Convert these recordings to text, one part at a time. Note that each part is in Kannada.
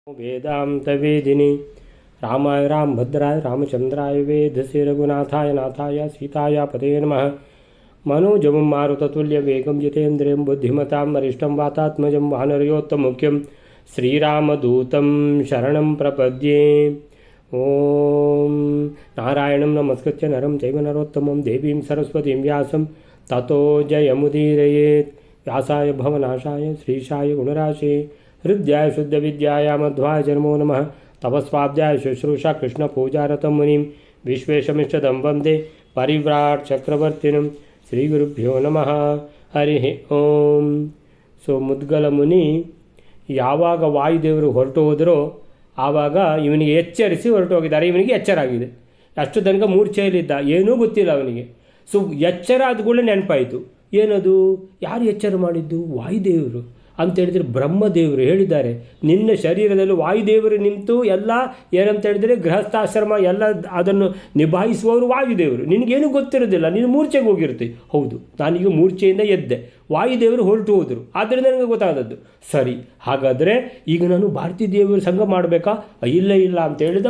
वेदान्तवेदिनी रामाय रामभद्राय रामचंद्राय वेधसे रघुनाथाय नाथाय सीताय पते नमः। मनोजवं मारुततुल्यवेगं जितेन्द्रियं बुद्धिमतां वरिष्ठं वातात्मजं वानरयोत्तमुख्यं श्रीरामदूतं शरणं प्रपद्ये। ॐ नारायणं नमस्कृत्य नरं चैव नरोत्तमं देवीं सरस्वतीं व्यासं ततो जयमुदीरयेत्। व्यासाय भवनाशाय श्रीशाय गुणराशे हृद्याय शुद्धविद्याय मध्वाय जन्मो नमः। तपस्वाध्याय शुश्रूषा कृष्णपूजारतं मुनिं विश्वेशमिष्टदं वन्दे परिव्राट् चक्रवर्तिनं श्रीगुरुभ्यो नमः। ಹರಿ ಓಂ. ಸೊ ಮುದ್ಗಲ ಮುನಿ ಯಾವಾಗ ವಾಯುದೇವರು ಹೊರಟು ಹೋದರೋ ಆವಾಗ ಇವನಿಗೆ ಎಚ್ಚರಿಸಿ ಹೊರಟು ಹೋಗಿದ್ದಾರೆ. ಇವನಿಗೆ ಎಚ್ಚರ ಆಗಿದೆ. ಅಷ್ಟು ತನಕ ಮೂರ್ಛೆಯಲ್ಲಿದ್ದ, ಏನೂ ಗೊತ್ತಿಲ್ಲ ಅವನಿಗೆ. ಸೊ ಎಚ್ಚರ ಆದ ಕೂಡ ನೆನಪಾಯಿತು. ಏನದು? ಯಾರು ಎಚ್ಚರ ಮಾಡಿದ್ದು? ವಾಯುದೇವರು ಅಂತೇಳಿದರೆ ಬ್ರಹ್ಮದೇವರು ಹೇಳಿದ್ದಾರೆ, ನಿನ್ನ ಶರೀರದಲ್ಲಿ ವಾಯುದೇವರು ನಿಂತು ಎಲ್ಲ ಏನಂತ ಹೇಳಿದರೆ ಗೃಹಸ್ಥಾಶ್ರಮ ಎಲ್ಲ ಅದನ್ನು ನಿಭಾಯಿಸುವವರು ವಾಯುದೇವರು. ನಿನಗೇನು ಗೊತ್ತಿರೋದಿಲ್ಲ, ನೀನು ಮೂರ್ಛೆಗೆ ಹೋಗಿರ್ತಿ. ಹೌದು, ನಾನೀಗ ಮೂರ್ಛೆಯಿಂದ ಎದ್ದೆ, ವಾಯುದೇವರು ಹೊರಟು ಹೋದರು, ಆದ್ದರಿಂದ ನನಗೆ ಗೊತ್ತಾದದ್ದು. ಸರಿ, ಹಾಗಾದರೆ ಈಗ ನಾನು ಭಾರತೀ ದೇವರು ಸಂಘ ಮಾಡಬೇಕಾ? ಇಲ್ಲ ಅಂತ ಹೇಳಿದ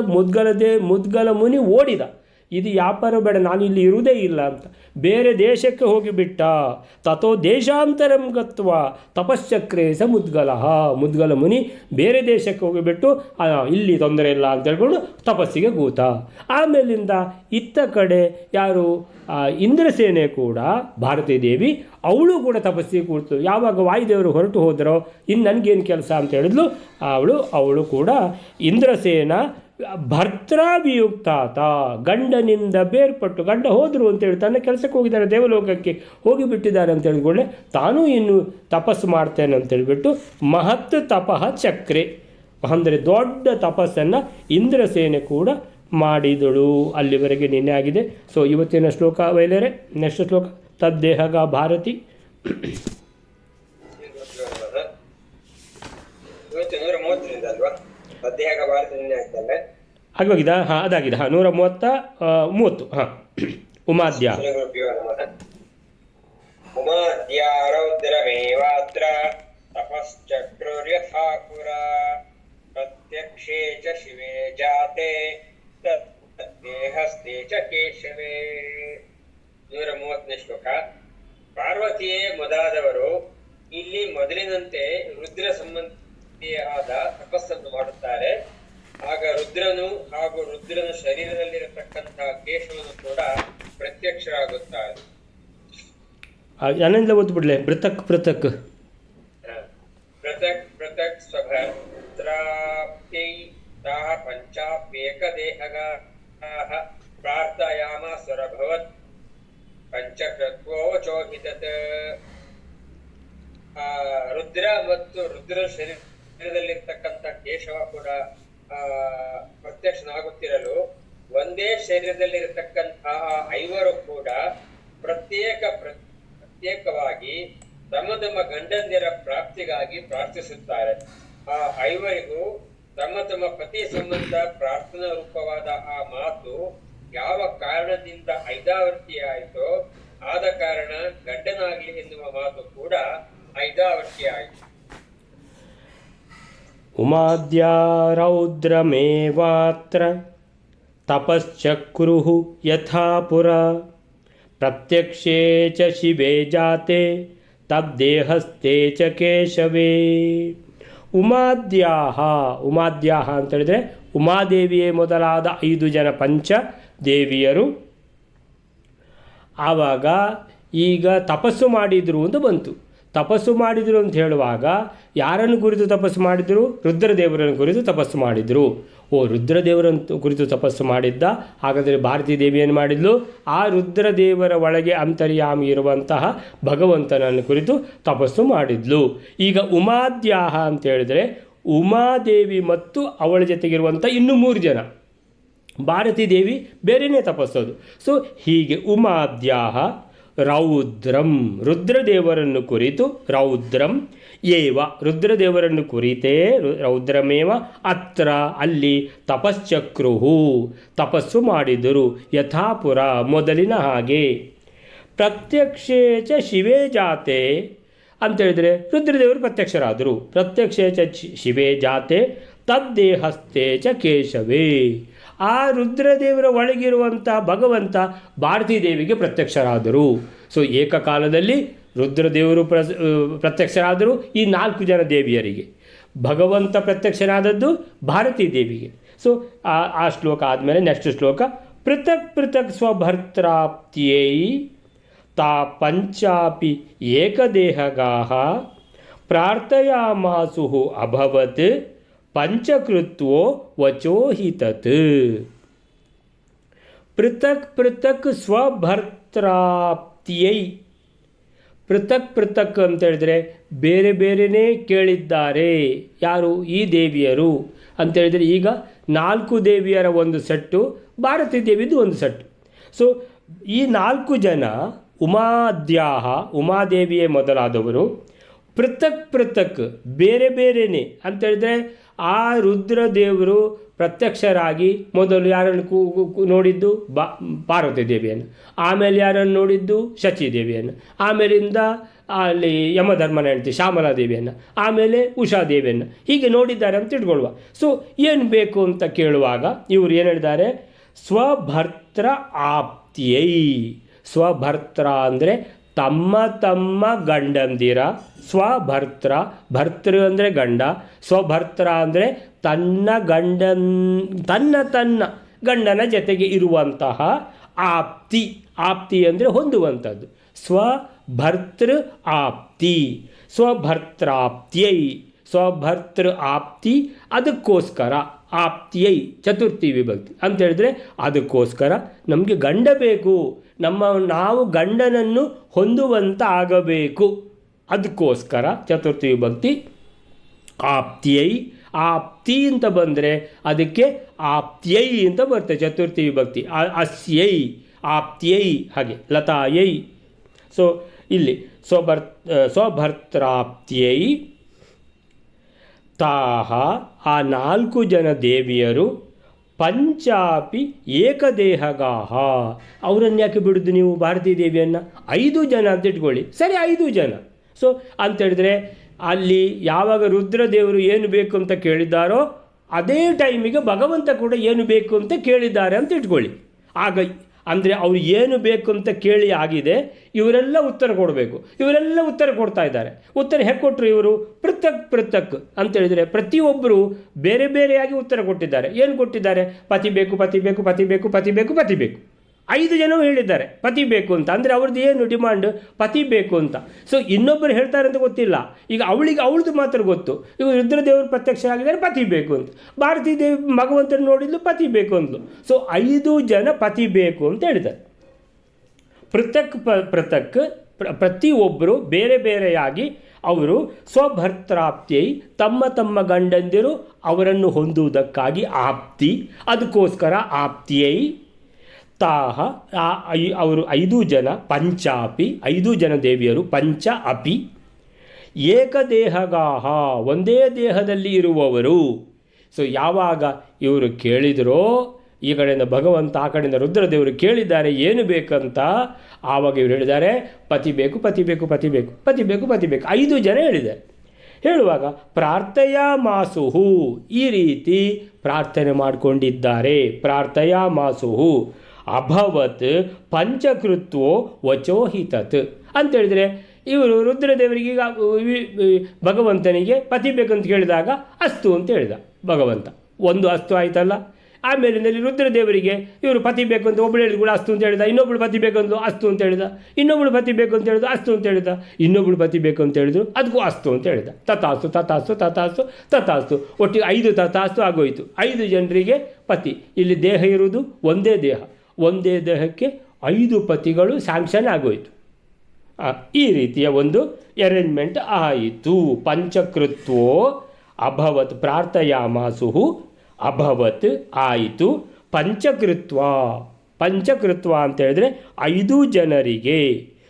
ಮುದ್ಗಲ ಮುನಿ ಓಡಿದ. ಇದು ವ್ಯಾಪಾರ ಬೇಡ, ನಾನು ಇಲ್ಲಿ ಇರುವುದೇ ಇಲ್ಲ ಅಂತ ಬೇರೆ ದೇಶಕ್ಕೆ ಹೋಗಿಬಿಟ್ಟ. ತಥೋ ದೇಶಾಂತರಂ ಗತ್ವ ತಪಶ್ಚಕ್ರೇ ಸ ಮುದ್ಗಲ ಮುನಿ ಬೇರೆ ದೇಶಕ್ಕೆ ಹೋಗಿಬಿಟ್ಟು ಇಲ್ಲಿ ತೊಂದರೆ ಇಲ್ಲ ಅಂತ ಹೇಳ್ಕೊಂಡು ತಪಸ್ಸಿಗೆ ಕೂತ. ಆಮೇಲಿಂದ ಇತ್ತ ಕಡೆ ಯಾರು ಇಂದ್ರಸೇನೆ ಕೂಡ ಭಾರತೀ ದೇವಿ ಅವಳು ಕೂಡ ತಪಸ್ಸಿಗೆ ಕೂತು. ಯಾವಾಗ ವಾಯುದೇವರು ಹೊರಟು ಹೋದರೋ ಇನ್ನು ನನಗೇನು ಕೆಲಸ ಅಂತ ಹೇಳಿದ್ಲು. ಅವಳು ಕೂಡ ಇಂದ್ರಸೇನ ಭರ್ತ್ರಾಭಿಯುಕ್ತಾತ, ಗಂಡನಿಂದ ಬೇರ್ಪಟ್ಟು, ಗಂಡ ಹೋದರು ಅಂತೇಳಿ ತನ್ನ ಕೆಲಸಕ್ಕೆ ಹೋಗಿದ್ದಾರೆ, ದೇವಲೋಕಕ್ಕೆ ಹೋಗಿಬಿಟ್ಟಿದ್ದಾರೆ ಅಂತ ಹೇಳಿಕೊಳ್ಳೆ ತಾನೂ ಇನ್ನು ತಪಸ್ಸು ಮಾಡ್ತೇನೆ ಅಂತೇಳಿಬಿಟ್ಟು ಮಹತ್ ತಪಃ ಚಕ್ರೆ ಅಂದರೆ ದೊಡ್ಡ ತಪಸ್ಸನ್ನು ಇಂದ್ರಸೇನೆ ಕೂಡ ಮಾಡಿದಳು. ಅಲ್ಲಿವರೆಗೆ ನಿನ್ನೆ ಆಗಿದೆ. ಸೊ ಇವತ್ತಿನ ಶ್ಲೋಕ ವೈಲೇರೆ. ನೆಕ್ಸ್ಟ್ ಶ್ಲೋಕ ತದ್ದೇಹಗ ಭಾರತಿ. ಆಗೋಗಿದಾ? ಹಾಂ, ಅದಾಗಿದೆ. ಹಾಂ, 130. ಹಾಂ, ಉಮಾದ್ಯ ಉಮಾದ್ಯಾರೌದ್ರಮೇವಾತ್ರ ತಪಶ್ಚಕ್ರುರ್ಯಥಾಪುರ ಪ್ರತ್ಯಕ್ಷೇ ಚ ಶಿವೇ ಜಾತೆ ದೇಹಸ್ಥೇ ಚ ಕೇಶವೇ. 130ನೇ ಶ್ಲೋಕ. ಪಾರ್ವತಿಯೇ ಮೊದಲಾದವರು ಇಲ್ಲಿ ಮೊದಲಿನಂತೆ ರುದ್ರ ಸಂಬಂಧಿಯಾದ ತಪಸ್ಸನ್ನು ಮಾಡುತ್ತಾರೆ. ಆಗ ರುದ್ರನು ಹಾಗೂ ರುದ್ರನ ಶರೀರದಲ್ಲಿರತಕ್ಕಂತಹ ಕೇಶವನ್ನು ಕೂಡ ಪ್ರತ್ಯಕ್ಷರಾಗುತ್ತಾರೆ. ಆನಂದ ಓದ್ಬಿಡ್ಲೆ. ಪೃಥಕ್ ಪೃಥಕ್ ಸ್ವಭದ್ರಾಪ್ತೈ ತಾಃ ಪಂಚಾಪ್ಯೇಕದೇಹಗಾಃ ಪ್ರಾರ್ಥಯಾಮಾಸುರಭವತ್ ಪಂಚಕೃತ್ವೋಚೋಹಿತತ್. ರುದ್ರ ಮತ್ತು ರುದ್ರ ಶರೀರದಲ್ಲಿರ್ತಕ್ಕಂಥ ಕೇಶವ ಕೂಡ ಪ್ರತ್ಯಕ್ಷನಾಗುತ್ತಿರಲು ಒಂದೇ ಶರೀರದಲ್ಲಿರತಕ್ಕಂತಹ ಐವರು ಕೂಡ ಪ್ರತ್ಯೇಕವಾಗಿ ತಮ್ಮ ಗಂಡಂದಿರ ಪ್ರಾಪ್ತಿಗಾಗಿ ಪ್ರಾರ್ಥಿಸುತ್ತಾರೆ. ಆ ಐವರಿಗೂ ತಮ್ಮ ಪತಿ ಸಂಬಂಧ ಪ್ರಾರ್ಥನಾ ರೂಪವಾದ ಆ ಮಾತು ಯಾವ ಕಾರಣದಿಂದ ಐದಾವರ್ತಿಯಾಯಿತೋ ಆದ ಕಾರಣ ಗಂಡನಾಗ್ಲಿ ಎನ್ನುವ ಮಾತು ಕೂಡ ಐದಾವರ್ತಿಯಾಯಿತು. ಉಮಾದ್ಯಾ ರೌದ್ರಮೇವಾತ್ರ ತಪಶ್ಚಕ್ರುಃ ಯಥಾ ಪುರ ಪ್ರತ್ಯಕ್ಷೇ ಚ ಶಿವೇ ಜಾತೆ ತದ್ದೇಹಸ್ಥೇ ಚ ಕೇಶವೇ. ಉಮಾದ್ಯಾಹ ಅಂತ ಹೇಳಿದರೆ ಉಮಾದೇವಿಯೇ ಮೊದಲಾದ 5 ಜನ ಪಂಚ ದೇವಿಯರು ಆವಾಗ ಈಗ ತಪಸ್ಸು ಮಾಡಿದರು ಅಂತ ಬಂತು. ತಪಸ್ಸು ಮಾಡಿದರು ಅಂತ ಹೇಳುವಾಗ ಯಾರನ್ನು ಕುರಿತು ತಪಸ್ಸು ಮಾಡಿದರು? ರುದ್ರದೇವರನ್ನು ಕುರಿತು ತಪಸ್ಸು ಮಾಡಿದರು. ರುದ್ರದೇವರನ್ನು ಕುರಿತು ತಪಸ್ಸು ಮಾಡಿದ್ದ. ಹಾಗಾದರೆ ಭಾರತೀ ದೇವಿ ಏನು ಮಾಡಿದ್ಲು? ಆ ರುದ್ರದೇವರ ಒಳಗೆ ಅಂತರ್ಯಾಮಿ ಇರುವಂತಹ ಭಗವಂತನನ್ನು ಕುರಿತು ತಪಸ್ಸು ಮಾಡಿದ್ಲು. ಈಗ ಉಮಾದ್ಯಾಹ ಅಂತ ಹೇಳಿದರೆ ಉಮಾದೇವಿ ಮತ್ತು ಅವಳ ಜೊತೆಗಿರುವಂಥ ಇನ್ನೂ 3 ಜನ. ಭಾರತೀ ದೇವಿ ಬೇರೆಯೇ ತಪಸ್ಸೋದು. ಸೊ ಹೀಗೆ ಉಮಾದ್ಯಾಹ ರೌದ್ರಂ ರುದ್ರದೇವರನ್ನು ಕುರಿತು ರೌದ್ರಂ ಏವ ರುದ್ರದೇವರನ್ನು ಕುರಿತೇ ರೌದ್ರಮೇವ ಅತ್ರ ಅಲ್ಲಿ ತಪಶ್ಚಕ್ರುಹು ತಪಸ್ಸು ಮಾಡಿದರು ಯಥಾಪುರ ಮೊದಲಿನ ಹಾಗೆ. ಪ್ರತ್ಯಕ್ಷೇ ಚ ಶಿವೇ ಜಾತೆ ಅಂತ ಹೇಳಿದರೆ ರುದ್ರದೇವರು ಪ್ರತ್ಯಕ್ಷರಾದರು. ಪ್ರತ್ಯಕ್ಷ ಶಿವೇ ಜಾತೆ ತದ್ದೇಹಸ್ಥೆ ಚ ಕೇಶವೇ. ಆ ರುದ್ರದೇವರ ಒಳಗಿರುವಂಥ ಭಗವಂತ ಭಾರತೀ ದೇವಿಗೆ ಪ್ರತ್ಯಕ್ಷರಾದರು. ಸೊ ಏಕಕಾಲದಲ್ಲಿ ರುದ್ರದೇವರು ಪ್ರತ್ಯಕ್ಷರಾದರು ಈ 4 ಜನ ದೇವಿಯರಿಗೆ. ಭಗವಂತ ಪ್ರತ್ಯಕ್ಷನಾದದ್ದು ಭಾರತೀ ದೇವಿಗೆ. ಸೊ ಆ ಶ್ಲೋಕ ಆದಮೇಲೆ ನೆಕ್ಸ್ಟ್ ಶ್ಲೋಕ, ಪೃಥಕ್ ಪೃಥಕ್ ಸ್ವಭರ್ತ್ರಾಪ್ತಿಯೈ ತಾ ಪಂಚಾಪಿ ಏಕದೇಹಗಾಃ ಪ್ರಾರ್ಥಯಾಮಾಸು ಅಭವತ್ ಪಂಚಕೃತ್ವೋ ವಚೋ ಹಿ ತತ್. ಪೃಥಕ್ ಪೃಥಕ್ ಸ್ವಭರ್ತ್ರಾಪ್ತಿಯೈ. ಪೃಥಕ್ ಪೃಥಕ್ ಅಂತ ಹೇಳಿದ್ರೆ ಬೇರೆ ಬೇರೆಯೇ ಕೇಳಿದ್ದಾರೆ. ಯಾರು? ಈ ದೇವಿಯರು ಅಂತೇಳಿದರೆ ಈಗ 4 ದೇವಿಯರ ಒಂದು ಸೆಟ್ಟು, ಭಾರತೀ ದೇವಿದು ಒಂದು ಸೆಟ್ಟು. ಸೊ ಈ 4 ಜನ ಉಮಾದ್ಯಾಹ, ಉಮಾದೇವಿಯೇ ಮೊದಲಾದವರು, ಪೃಥಕ್ ಪೃಥಕ್ ಬೇರೆ ಬೇರೆಯೇ ಅಂತೇಳಿದರೆ ಆ ರುದ್ರದೇವರು ಪ್ರತ್ಯಕ್ಷರಾಗಿ ಮೊದಲು ಯಾರನ್ನು ನೋಡಿದ್ದು ಪಾರ್ವತಿ ದೇವಿಯನ್ನು, ಆಮೇಲೆ ಯಾರನ್ನು ನೋಡಿದ್ದು ಶಚಿ ದೇವಿಯನ್ನು, ಆಮೇಲಿಂದ ಅಲ್ಲಿ ಯಮಧರ್ಮನ ಹೆಂಡತಿ ಶ್ಯಾಮಲಾ ದೇವಿಯನ್ನು, ಆಮೇಲೆ ಉಷಾ ದೇವಿಯನ್ನು, ಹೀಗೆ ನೋಡಿದ್ದಾರೆ ಅಂತ ಇಟ್ಕೊಳ್ಳುವ. ಸೊ ಏನು ಬೇಕು ಅಂತ ಕೇಳುವಾಗ ಇವರು ಏನು ಹೇಳಿದ್ದಾರೆ? ಸ್ವಭರ್ತ್ರ ಆಪ್ತಿಯೈ. ಸ್ವಭರ್ತ್ರ ಅಂದರೆ ತಮ್ಮ ತಮ್ಮ ಗಂಡಂದಿರ, ಸ್ವಭರ್ತ್ರ, ಭರ್ತೃ ಅಂದರೆ ಗಂಡ, ಸ್ವಭರ್ತ್ರ ಅಂದರೆ ತನ್ನ ಗಂಡನ ಜೊತೆಗೆ ಇರುವಂತಹ ಆಪ್ತಿ. ಆಪ್ತಿ ಅಂದರೆ ಹೊಂದುವಂಥದ್ದು. ಸ್ವಭರ್ತೃ ಆಪ್ತಿ, ಸ್ವಭರ್ತ್ರಾಪ್ತಿಯೈ, ಸ್ವಭರ್ತೃ ಆಪ್ತಿ. ಅದಕ್ಕೋಸ್ಕರ ಆಪ್ತಿಯೈ ಚತುರ್ಥಿ ವಿಭಕ್ತಿ ಅಂತ ಹೇಳಿದ್ರೆ ಅದಕ್ಕೋಸ್ಕರ ನಮಗೆ ಗಂಡ ಬೇಕು, ನಾವು ಗಂಡನನ್ನು ಹೊಂದುವಂತ ಆಗಬೇಕು. ಅದಕ್ಕೋಸ್ಕರ ಚತುರ್ಥಿ ವಿಭಕ್ತಿ ಆಪ್ತಿಯೈ. ಆಪ್ತಿ ಅಂತ ಬಂದರೆ ಅದಕ್ಕೆ ಆಪ್ತಿಯೈ ಅಂತ ಬರುತ್ತೆ ಚತುರ್ಥಿ ವಿಭಕ್ತಿ. ಅಸ್ಯೈ, ಆಪ್ತಿಯೈ, ಹಾಗೆ ಲತಾಯೈ. ಸೊ ಇಲ್ಲಿ ಸ್ವಭರ್ತ್ರಾಪ್ತಿಯೈ ತಾಹ, ಆ 4 ಜನ ದೇವಿಯರು, ಪಂಚಾಪಿ ಏಕದೇಹಗಾಹ. ಅವರನ್ನು ಯಾಕೆ ಬಿಡುದು ನೀವು ಭಾರತೀ ದೇವಿಯನ್ನು? 5 ಜನ ಅಂತ ಇಟ್ಕೊಳ್ಳಿ, ಸರಿ 5 ಜನ. ಸೊ ಅಂತೇಳಿದ್ರೆ ಅಲ್ಲಿ ಯಾವಾಗ ರುದ್ರದೇವರು ಏನು ಬೇಕು ಅಂತ ಕೇಳಿದ್ದಾರೋ ಅದೇ ಟೈಮಿಗೆ ಭಗವಂತ ಕೂಡ ಏನು ಬೇಕು ಅಂತ ಕೇಳಿದ್ದಾರೆ ಅಂತ ಇಟ್ಕೊಳ್ಳಿ. ಆಗ ಅಂದರೆ ಅವರು ಏನು ಬೇಕು ಅಂತ ಕೇಳಿ ಆಗಿದೆ, ಇವರೆಲ್ಲ ಉತ್ತರ ಕೊಡಬೇಕು. ಇವರೆಲ್ಲ ಉತ್ತರ ಕೊಡ್ತಾ ಇದ್ದಾರೆ. ಉತ್ತರ ಹೇಗೆ ಕೊಟ್ಟರು ಇವರು? ಪೃಥಕ್ ಪೃಥಕ್ ಅಂತೇಳಿದರೆ ಪ್ರತಿಯೊಬ್ಬರು ಬೇರೆ ಬೇರೆಯಾಗಿ ಉತ್ತರ ಕೊಟ್ಟಿದ್ದಾರೆ. ಏನು ಕೊಟ್ಟಿದ್ದಾರೆ? ಪತಿ ಬೇಕು, ಪತಿ ಬೇಕು, ಪತಿ ಬೇಕು, ಪತಿ ಬೇಕು, ಪತಿ ಬೇಕು. 5 ಜನವು ಹೇಳಿದ್ದಾರೆ ಪತಿ ಬೇಕು ಅಂತ. ಅಂದರೆ ಅವ್ರದ್ದು ಏನು ಡಿಮಾಂಡ್? ಪತಿ ಬೇಕು ಅಂತ. ಸೊ ಇನ್ನೊಬ್ಬರು ಹೇಳ್ತಾರೆ ಅಂತ ಗೊತ್ತಿಲ್ಲ. ಈಗ ಅವಳದು ಮಾತ್ರ ಗೊತ್ತು. ಈಗ ರುದ್ರದೇವರು ಪ್ರತ್ಯಕ್ಷ ಆಗಿದ್ದಾರೆ, ಪತಿ ಬೇಕು ಅಂತ. ಭಾರತೀ ದೇವಿ ಭಗವಂತನ ನೋಡಿದ್ಲು, ಪತಿ ಬೇಕು ಅಂದ್ಲು. ಸೊ 5 ಜನ ಪತಿ ಬೇಕು ಅಂತ ಹೇಳಿದ್ದಾರೆ. ಪೃಥಕ್ ಪೃಥಕ್ ಪ್ರತಿಯೊಬ್ಬರು ಬೇರೆ ಬೇರೆಯಾಗಿ ಅವರು ಸ್ವಭರ್ತ್ರಾಪ್ತಿಯೈ, ತಮ್ಮ ತಮ್ಮ ಗಂಡಂದಿರು ಅವರನ್ನು ಹೊಂದುವುದಕ್ಕಾಗಿ ಆಪ್ತಿ, ಅದಕ್ಕೋಸ್ಕರ ಆಪ್ತಿಯೈ ತಾಹ. ಅವರು 5 ಜನ, ಪಂಚಾಪಿ 5 ಜನ ದೇವಿಯರು, ಪಂಚ ಅಪಿ ಏಕದೇಹಗಾಹ, ಒಂದೇ ದೇಹದಲ್ಲಿ ಇರುವವರು. ಸೊ ಯಾವಾಗ ಇವರು ಕೇಳಿದರೋ, ಈ ಕಡೆಯಿಂದ ಭಗವಂತ, ಆ ಕಡೆಯಿಂದ ರುದ್ರದೇವರು ಕೇಳಿದ್ದಾರೆ ಏನು ಬೇಕಂತ, ಆವಾಗ ಇವರು ಹೇಳಿದ್ದಾರೆ ಪತಿ ಬೇಕು, ಪತಿ ಬೇಕು, ಪತಿ ಬೇಕು, ಪತಿ ಬೇಕು, ಪತಿ ಬೇಕು. 5 ಜನ ಹೇಳಿದ್ದಾರೆ. ಹೇಳುವಾಗ ಪ್ರಾರ್ಥಯಾಮಾಸುಹು, ಈ ರೀತಿ ಪ್ರಾರ್ಥನೆ ಮಾಡಿಕೊಂಡಿದ್ದಾರೆ. ಪ್ರಾರ್ಥಯಾಮಾಸುಹು ಅಭವತ್ ಪಂಚಕೃತ್ವೋ ವಚೋ ಹಿ ತತ್ ಅಂತೇಳಿದರೆ ಇವರು ರುದ್ರದೇವರಿಗೆ ಈಗ ಭಗವಂತನಿಗೆ ಪತಿ ಬೇಕಂತ ಕೇಳಿದಾಗ ಅಸ್ತು ಅಂತ ಹೇಳಿದ ಭಗವಂತ. ಒಂದು ಅಸ್ತು ಆಯ್ತಲ್ಲ. ಆಮೇಲಿಂದಲ್ಲಿ ರುದ್ರದೇವರಿಗೆ ಇವರು ಪತಿ ಬೇಕು ಅಂತ ಒಬ್ಬಳು ಹೇಳಿದ ಕೂಡ ಅಸ್ತು ಅಂತ ಹೇಳಿದ, ಇನ್ನೊಬ್ಬಳು ಪತಿ ಬೇಕಂದು ಅಸ್ತು ಅಂತ ಹೇಳಿದ, ಇನ್ನೊಬ್ಬಳು ಪತಿ ಬೇಕು ಅಂತ ಹೇಳಿದ ಅಸ್ತು ಅಂತ ಹೇಳಿದ, ಇನ್ನೊಬ್ಬಳು ಪತಿ ಬೇಕು ಅಂತ ಹೇಳಿದ್ರು ಅದಕ್ಕೂ ಅಸ್ತು ಅಂತ ಹೇಳಿದ. ತಥಾಸ್ತು ತಥಾಸ್ತು ತಥಾಸ್ತು ತಥಾಸ್ತು, ಒಟ್ಟಿಗೆ 5 ತಥಾಸ್ತು ಆಗೋಯಿತು. 5 ಜನರಿಗೆ ಪತಿ. ಇಲ್ಲಿ ದೇಹ ಇರುವುದು ಒಂದೇ ದೇಹ, ಒಂದೇ ದೇಹಕ್ಕೆ 5 ಪತಿಗಳು ಸ್ಯಾಂಕ್ಷನ್ ಆಗೋಯಿತು. ಈ ರೀತಿಯ ಒಂದು ಅರೇಂಜ್ಮೆಂಟ್ ಆಯಿತು. ಪಂಚಕೃತ್ವೋ ಅಭವತ್ ಪ್ರಾರ್ಥಯಾಮಾಸುಹು ಅಭವತ್ ಆಯಿತು. ಪಂಚಕೃತ್ವ, ಪಂಚಕೃತ್ವ ಅಂತ ಹೇಳಿದ್ರೆ 5 ಜನರಿಗೆ.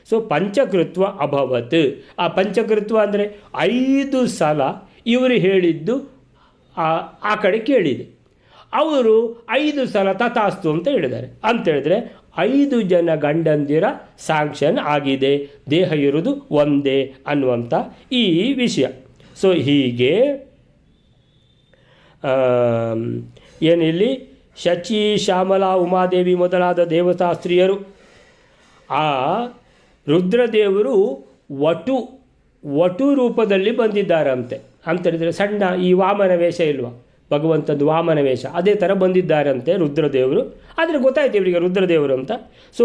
ಸೊ ಪಂಚಕೃತ್ವ ಅಭವತ್. ಆ ಪಂಚಕೃತ್ವ ಅಂದರೆ 5 ಸಲ ಇವರು ಹೇಳಿದ್ದು ಆ ಕಡೆ ಕೇಳಿದೆ. ಅವರು 5 ಸಲ ತಥಾಸ್ತು ಅಂತ ಹೇಳಿದ್ದಾರೆ. ಅಂತೇಳಿದ್ರೆ 5 ಜನ ಗಂಡಂದಿರ ಸ್ಯಾಂಕ್ಷನ್ ಆಗಿದೆ, ದೇಹ ಇರುವುದು ಒಂದೇ ಅನ್ನುವಂಥ ಈ ವಿಷಯ. ಸೊ ಹೀಗೆ ಏನಿಲ್ಲಿ ಶಚಿ, ಶ್ಯಾಮಲಾ, ಉಮಾದೇವಿ ಮೊದಲಾದ ದೇವತಾಸ್ತ್ರೀಯರು ಆ ರುದ್ರದೇವರು ವಟು ರೂಪದಲ್ಲಿ ಬಂದಿದ್ದಾರಂತೆ ಅಂತೇಳಿದರೆ, ಸಣ್ಣ ಈ ವಾಮನ ವೇಷ ಇಲ್ವಾ, ಭಗವಂತದ್ದು ವಾಮನ ವೇಷ, ಅದೇ ಥರ ಬಂದಿದ್ದಾರಂತೆ ರುದ್ರದೇವರು. ಆದರೆ ಗೊತ್ತಾಯ್ತು ಇವರಿಗೆ ರುದ್ರದೇವರು ಅಂತ. ಸೊ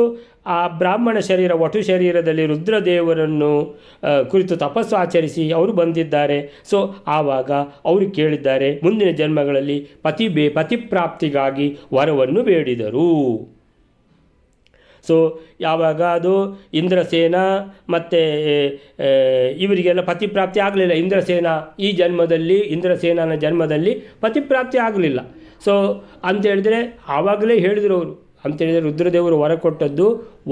ಆ ಬ್ರಾಹ್ಮಣ ಶರೀರ, ವಟು ಶರೀರದಲ್ಲಿ ರುದ್ರದೇವರನ್ನು ಕುರಿತು ತಪಸ್ಸು ಆಚರಿಸಿ ಅವರು ಬಂದಿದ್ದಾರೆ. ಸೊ ಆವಾಗ ಅವರು ಕೇಳಿದ್ದಾರೆ, ಮುಂದಿನ ಜನ್ಮಗಳಲ್ಲಿ ಪತಿಪ್ರಾಪ್ತಿಗಾಗಿ ವರವನ್ನು ಬೇಡಿದರು. ಸೊ ಯಾವಾಗ ಅದು ಇಂದ್ರಸೇನ ಮತ್ತು ಇವರಿಗೆಲ್ಲ ಪತಿಪ್ರಾಪ್ತಿ ಆಗಲಿಲ್ಲ. ಇಂದ್ರಸೇನನ ಜನ್ಮದಲ್ಲಿ ಪತಿಪ್ರಾಪ್ತಿ ಆಗಲಿಲ್ಲ. ಸೊ ಅಂತೇಳಿದರೆ ಆವಾಗಲೇ ಹೇಳಿದರು ಅವರು, ಅಂತೇಳಿದರೆ ರುದ್ರದೇವರು ವರ ಕೊಟ್ಟದ್ದು,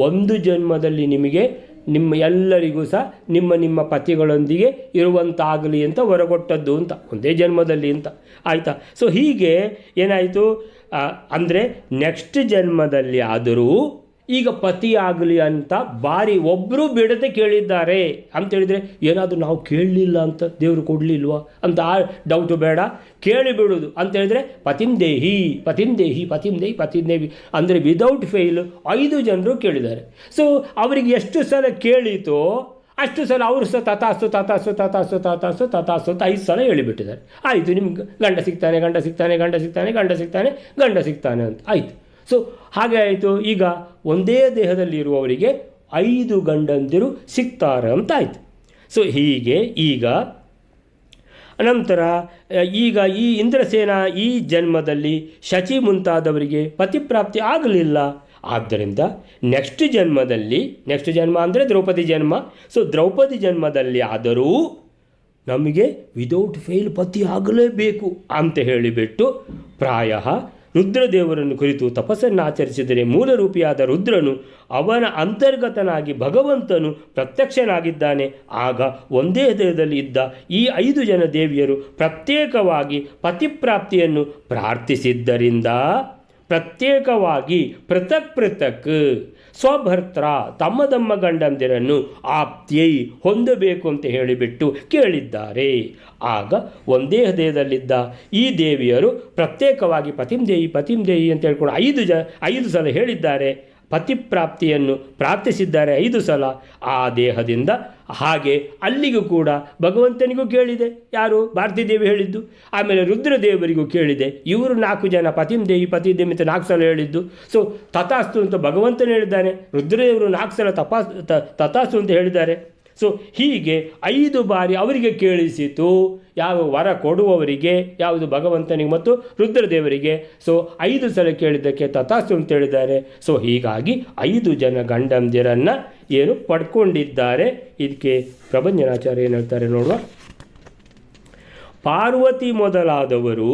ಒಂದು ಜನ್ಮದಲ್ಲಿ ನಿಮಗೆ ಎಲ್ಲರಿಗೂ ಸಹ ನಿಮ್ಮ ಪತಿಗಳೊಂದಿಗೆ ಇರುವಂತಾಗಲಿ ಅಂತ ವರ ಕೊಟ್ಟದ್ದು ಅಂತ, ಒಂದೇ ಜನ್ಮದಲ್ಲಿ ಅಂತ ಆಯಿತಾ. ಸೊ ಹೀಗೆ ಏನಾಯಿತು ಅಂದರೆ ನೆಕ್ಸ್ಟ್ ಜನ್ಮದಲ್ಲಿ ಆದರೂ ಈಗ ಪತಿ ಆಗಲಿ ಅಂತ ಒಬ್ಬರು ಬಿಡದೆ ಕೇಳಿದ್ದಾರೆ. ಅಂತೇಳಿದರೆ ಏನಾದರೂ ನಾವು ಕೇಳಲಿಲ್ಲ ಅಂತ ದೇವರು ಕೊಡಲಿಲ್ವಾ ಅಂತ ಆ ಡೌಟು ಬೇಡ, ಕೇಳಿಬಿಡೋದು. ಅಂತೇಳಿದರೆ ಪತಿಂ ದೇಹಿ ಅಂದರೆ ವಿದೌಟ್ ಫೇಲ್ 5 ಜನರು ಕೇಳಿದ್ದಾರೆ. ಸೊ ಅವರಿಗೆ ಎಷ್ಟು ಸಲ ಕೇಳಿತೋ ಅಷ್ಟು ಸಲ ಅವರು ಸಹ ತಥಾಸ್ತು ಅಂತ 5 ಸಲ ಹೇಳಿಬಿಟ್ಟಿದ್ದಾರೆ. ಆಯಿತು, ನಿಮ್ಗೆ ಗಂಡ ಸಿಗ್ತಾನೆ ಅಂತ ಆಯಿತು. ಸೊ ಹಾಗೆ ಆಯಿತು. ಈಗ ಒಂದೇ ದೇಹದಲ್ಲಿ ಇರುವವರಿಗೆ 5 ಗಂಡಂದಿರು ಸಿಗ್ತಾರೆ ಅಂತ ಆಯಿತು. ಸೊ ಹೀಗೆ ಈಗ ನಂತರ ಈಗ ಈ ಇಂದ್ರಸೇನ ಈ ಜನ್ಮದಲ್ಲಿ ಶಚಿ ಮುಂತಾದವರಿಗೆ ಪತಿಪ್ರಾಪ್ತಿ ಆಗಲಿಲ್ಲ. ಆದ್ದರಿಂದ ನೆಕ್ಸ್ಟ್ ಜನ್ಮ ಅಂದರೆ ದ್ರೌಪದಿ ಜನ್ಮ. ಸೊ ದ್ರೌಪದಿ ಜನ್ಮದಲ್ಲಿ ಆದರೂ ನಮಗೆ ವಿದೌಟ್ ಫೇಲ್ ಪತಿ ಆಗಲೇಬೇಕು ಅಂತ ಹೇಳಿಬಿಟ್ಟು ಪ್ರಾಯ ರುದ್ರದೇವರನ್ನು ಕುರಿತು ತಪಸ್ಸನ್ನು ಆಚರಿಸಿದರೆ ಮೂಲರೂಪಿಯಾದ ರುದ್ರನು ಅವನ ಅಂತರ್ಗತನಾಗಿ ಭಗವಂತನು ಪ್ರತ್ಯಕ್ಷನಾಗಿದ್ದಾನೆ. ಆಗ ಒಂದೇ ದೇಹದಲ್ಲಿ ಇದ್ದ ಈ 5 ಜನ ದೇವಿಯರು ಪ್ರತ್ಯೇಕವಾಗಿ ಪತಿಪ್ರಾಪ್ತಿಯನ್ನು ಪ್ರಾರ್ಥಿಸಿದ್ದರಿಂದ ಪ್ರತ್ಯೇಕವಾಗಿ ಪೃಥಕ್ ಸ್ವಭರ್ತ್ರ ತಮ್ಮ ಗಂಡಂದಿರನ್ನು ಆಪ್ತ್ಯೈ ಹೊಂದಬೇಕು ಅಂತ ಹೇಳಿಬಿಟ್ಟು ಕೇಳಿದ್ದಾರೆ. ಆಗ ಒಂದೇ ದೇಹದಲ್ಲಿದ್ದ ಈ ದೇವಿಯರು ಪ್ರತ್ಯೇಕವಾಗಿ ಪತಿಂ ದೇಹಿ ಅಂತ ಹೇಳ್ಕೊಂಡು 5 ಸಲ ಹೇಳಿದ್ದಾರೆ. ಪತಿಪ್ರಾಪ್ತಿಯನ್ನು ಪ್ರಾರ್ಥಿಸಿದ್ದಾರೆ 5 ಸಲ ಆ ದೇಹದಿಂದ. ಹಾಗೆ ಅಲ್ಲಿಗೂ ಕೂಡ ಭಗವಂತನಿಗೂ ಕೇಳಿದೆ, ಯಾರು ಭಾರತೀ ದೇವಿ ಹೇಳಿದ್ದು. ಆಮೇಲೆ ರುದ್ರದೇವರಿಗೂ ಕೇಳಿದೆ, ಇವರು 4 ಜನ ಪತಿಂ ದೇಹಿ ಅಂತ 4 ಸಲ ಹೇಳಿದ್ದು. ಸೊ ತಥಾಸ್ತು ಅಂತ ಭಗವಂತನು ಹೇಳಿದ್ದಾನೆ, ರುದ್ರದೇವರು 4 ಸಲ ತಥಾಸ್ತು ಅಂತ ಹೇಳಿದ್ದಾರೆ. ಸೊ ಹೀಗೆ 5 ಬಾರಿ ಅವರಿಗೆ ಕೇಳಿಸಿತು, ಯಾವ ವರ ಕೊಡುವವರಿಗೆ, ಯಾವುದು ಭಗವಂತನಿಗೆ ಮತ್ತು ರುದ್ರದೇವರಿಗೆ. ಸೊ 5 ಸಲ ಕೇಳಿದ್ದಕ್ಕೆ ತಥಾಸ್ತು ಅಂತ ಹೇಳಿದ್ದಾರೆ. ಸೊ ಹೀಗಾಗಿ 5 ಜನ ಗಂಡಂದಿರನ್ನು ಏನು ಪಡ್ಕೊಂಡಿದ್ದಾರೆ. ಇದಕ್ಕೆ ಪ್ರಭಂಜನಾಚಾರ್ಯ ಏನು ಹೇಳ್ತಾರೆ ನೋಡುವ. ಪಾರ್ವತಿ ಮೊದಲಾದವರು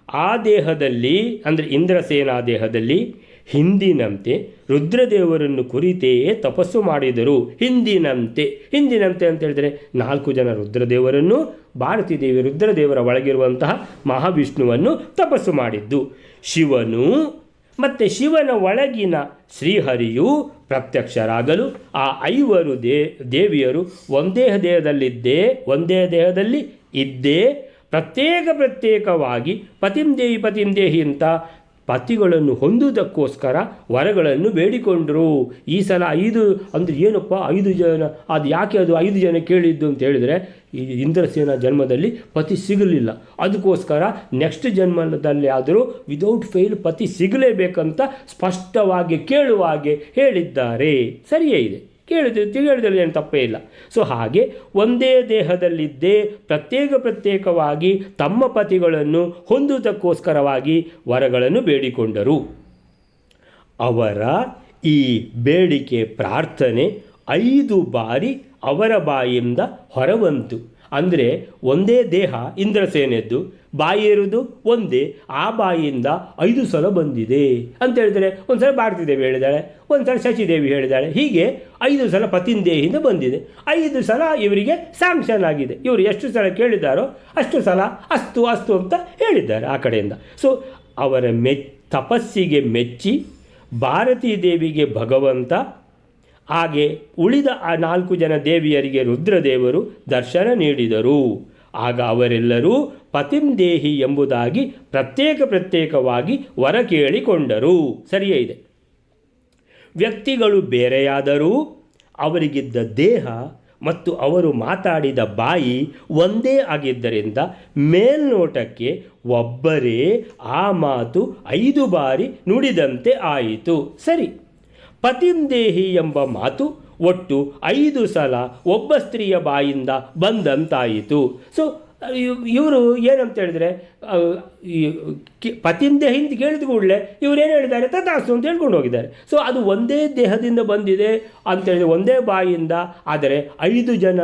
ಆ ದೇಹದಲ್ಲಿ ಅಂದರೆ ಇಂದ್ರಸೇನಾ ದೇಹದಲ್ಲಿ ಹಿಂದಿನಂತೆ ರುದ್ರದೇವರನ್ನು ಕುರಿತೇ ತಪಸ್ಸು ಮಾಡಿದರು. ಹಿಂದಿನಂತೆ ಅಂತ ಹೇಳಿದರೆ 4 ಜನ ರುದ್ರದೇವರನ್ನು, ಭಾರತೀ ದೇವಿ ರುದ್ರದೇವರ ಒಳಗಿರುವಂತಹ ಮಹಾವಿಷ್ಣುವನ್ನು ತಪಸ್ಸು ಮಾಡಿದ್ದು. ಶಿವನು ಮತ್ತು ಶಿವನ ಒಳಗಿನ ಶ್ರೀಹರಿಯು ಪ್ರತ್ಯಕ್ಷರಾಗಲು ಆ 5 ದೇವಿಯರು ಒಂದೇ ದೇಹದಲ್ಲಿ ಇದ್ದೇ ಪ್ರತ್ಯೇಕವಾಗಿ ಪತಿಂ ದೇಹಿ ಅಂತ ಪತಿಗಳನ್ನು ಹೊಂದುವುದಕ್ಕೋಸ್ಕರ ವರಗಳನ್ನು ಬೇಡಿಕೊಂಡರು. ಈ ಸಲ 5 ಅಂದರೆ ಏನಪ್ಪ 5 ಜನ, ಅದು ಯಾಕೆ ಅದು 5 ಜನ ಕೇಳಿದ್ದು ಅಂತ ಹೇಳಿದರೆ, ಈ ಇಂದ್ರಸೇನ ಜನ್ಮದಲ್ಲಿ ಪತಿ ಸಿಗಲಿಲ್ಲ, ಅದಕ್ಕೋಸ್ಕರ ನೆಕ್ಸ್ಟ್ ಜನ್ಮದಲ್ಲಿ ಆದರೂ ವಿದೌಟ್ ಫೇಲ್ ಪತಿ ಸಿಗಲೇಬೇಕಂತ ಸ್ಪಷ್ಟವಾಗಿ ಕೇಳುವಾಗೆ ಹೇಳಿದ್ದಾರೆ. ಸರಿಯೇ ಇದೆ, ಕೇಳಿದಲ್ಲಿ ಏನು ತಪ್ಪೇ ಇಲ್ಲ. ಸೊ ಹಾಗೆ ಒಂದೇ ದೇಹದಲ್ಲಿದ್ದೇ ಪ್ರತ್ಯೇಕವಾಗಿ ತಮ್ಮ ಪತಿಗಳನ್ನು ಹೊಂದುವುದಕ್ಕೋಸ್ಕರವಾಗಿ ವರಗಳನ್ನು ಬೇಡಿಕೊಂಡರು. ಅವರ ಈ ಬೇಡಿಕೆ ಪ್ರಾರ್ಥನೆ 5 ಬಾರಿ ಅವರ ಬಾಯಿಯಿಂದ ಹೊರಬಂತು. ಅಂದರೆ ಒಂದೇ ದೇಹ ಇಂದ್ರಸೇನೆದ್ದು, ಬಾಯಿ ಇರುವುದು ಒಂದೇ, ಆ ಬಾಯಿಯಿಂದ 5 ಸಲ ಬಂದಿದೆ ಅಂತ ಹೇಳಿದರೆ, ಒಂದು ಸಲ ಭಾರತೀ ದೇವಿ ಹೇಳಿದ್ದಾಳೆ, ಒಂದು ಸಲ ಶಚಿದೇವಿ ಹೇಳಿದ್ದಾಳೆ, ಹೀಗೆ 5 ಸಲ ಪತಿಂದೇಹಿಯಿಂದ ಬಂದಿದೆ. 5 ಸಲ ಇವರಿಗೆ ಸ್ಯಾಂಕ್ಷನ್ ಆಗಿದೆ. ಇವರು ಎಷ್ಟು ಸಲ ಕೇಳಿದ್ದಾರೋ ಅಷ್ಟು ಸಲ ಅಸ್ತು ಅಂತ ಹೇಳಿದ್ದಾರೆ ಆ ಕಡೆಯಿಂದ. ಸೊ ಅವರ ತಪಸ್ಸಿಗೆ ಮೆಚ್ಚಿ ಭಾರತೀ ದೇವಿಗೆ ಭಗವಂತ, ಹಾಗೆ ಉಳಿದ ಆ 4 ಜನ ದೇವಿಯರಿಗೆ ರುದ್ರದೇವರು ದರ್ಶನ ನೀಡಿದರು. ಆಗ ಅವರೆಲ್ಲರೂ ಪತಿಂ ದೇಹಿ ಎಂಬುದಾಗಿ ಪ್ರತ್ಯೇಕವಾಗಿ ವರ ಕೇಳಿಕೊಂಡರು. ಸರಿಯೇ ಇದೆ. ವ್ಯಕ್ತಿಗಳು ಬೇರೆಯಾದರೂ ಅವರಿಗಿದ್ದ ದೇಹ ಮತ್ತು ಅವರು ಮಾತಾಡಿದ ಬಾಯಿ ಒಂದೇ ಆಗಿದ್ದರಿಂದ ಮೇಲ್ನೋಟಕ್ಕೆ ಒಬ್ಬರೇ ಆ ಮಾತು 5 ಬಾರಿ ನುಡಿದಂತೆ ಆಯಿತು. ಸರಿ, ಪತಿಂದೇಹಿ ಎಂಬ ಮಾತು ಒಟ್ಟು 5 ಸಲ ಒಬ್ಬ ಸ್ತ್ರೀಯ ಬಾಯಿಂದ ಬಂದಂತಾಯಿತು. ಸೊ ಇವರು ಏನಂತ ಹೇಳಿದರೆ, ಪತಿಂದೇಹಿ ಅಂತ ಕೇಳಿದ ಕೂಡಲೇ ಇವರೇನು ಹೇಳಿದ್ದಾರೆ, ತಥಾಸ್ತು ಅಂತ ಹೇಳ್ಕೊಂಡು ಹೋಗಿದ್ದಾರೆ. ಸೊ ಅದು ಒಂದೇ ದೇಹದಿಂದ ಬಂದಿದೆ ಅಂತೇಳಿದರೆ, ಒಂದೇ ಬಾಯಿಯಿಂದ. ಆದರೆ 5 ಜನ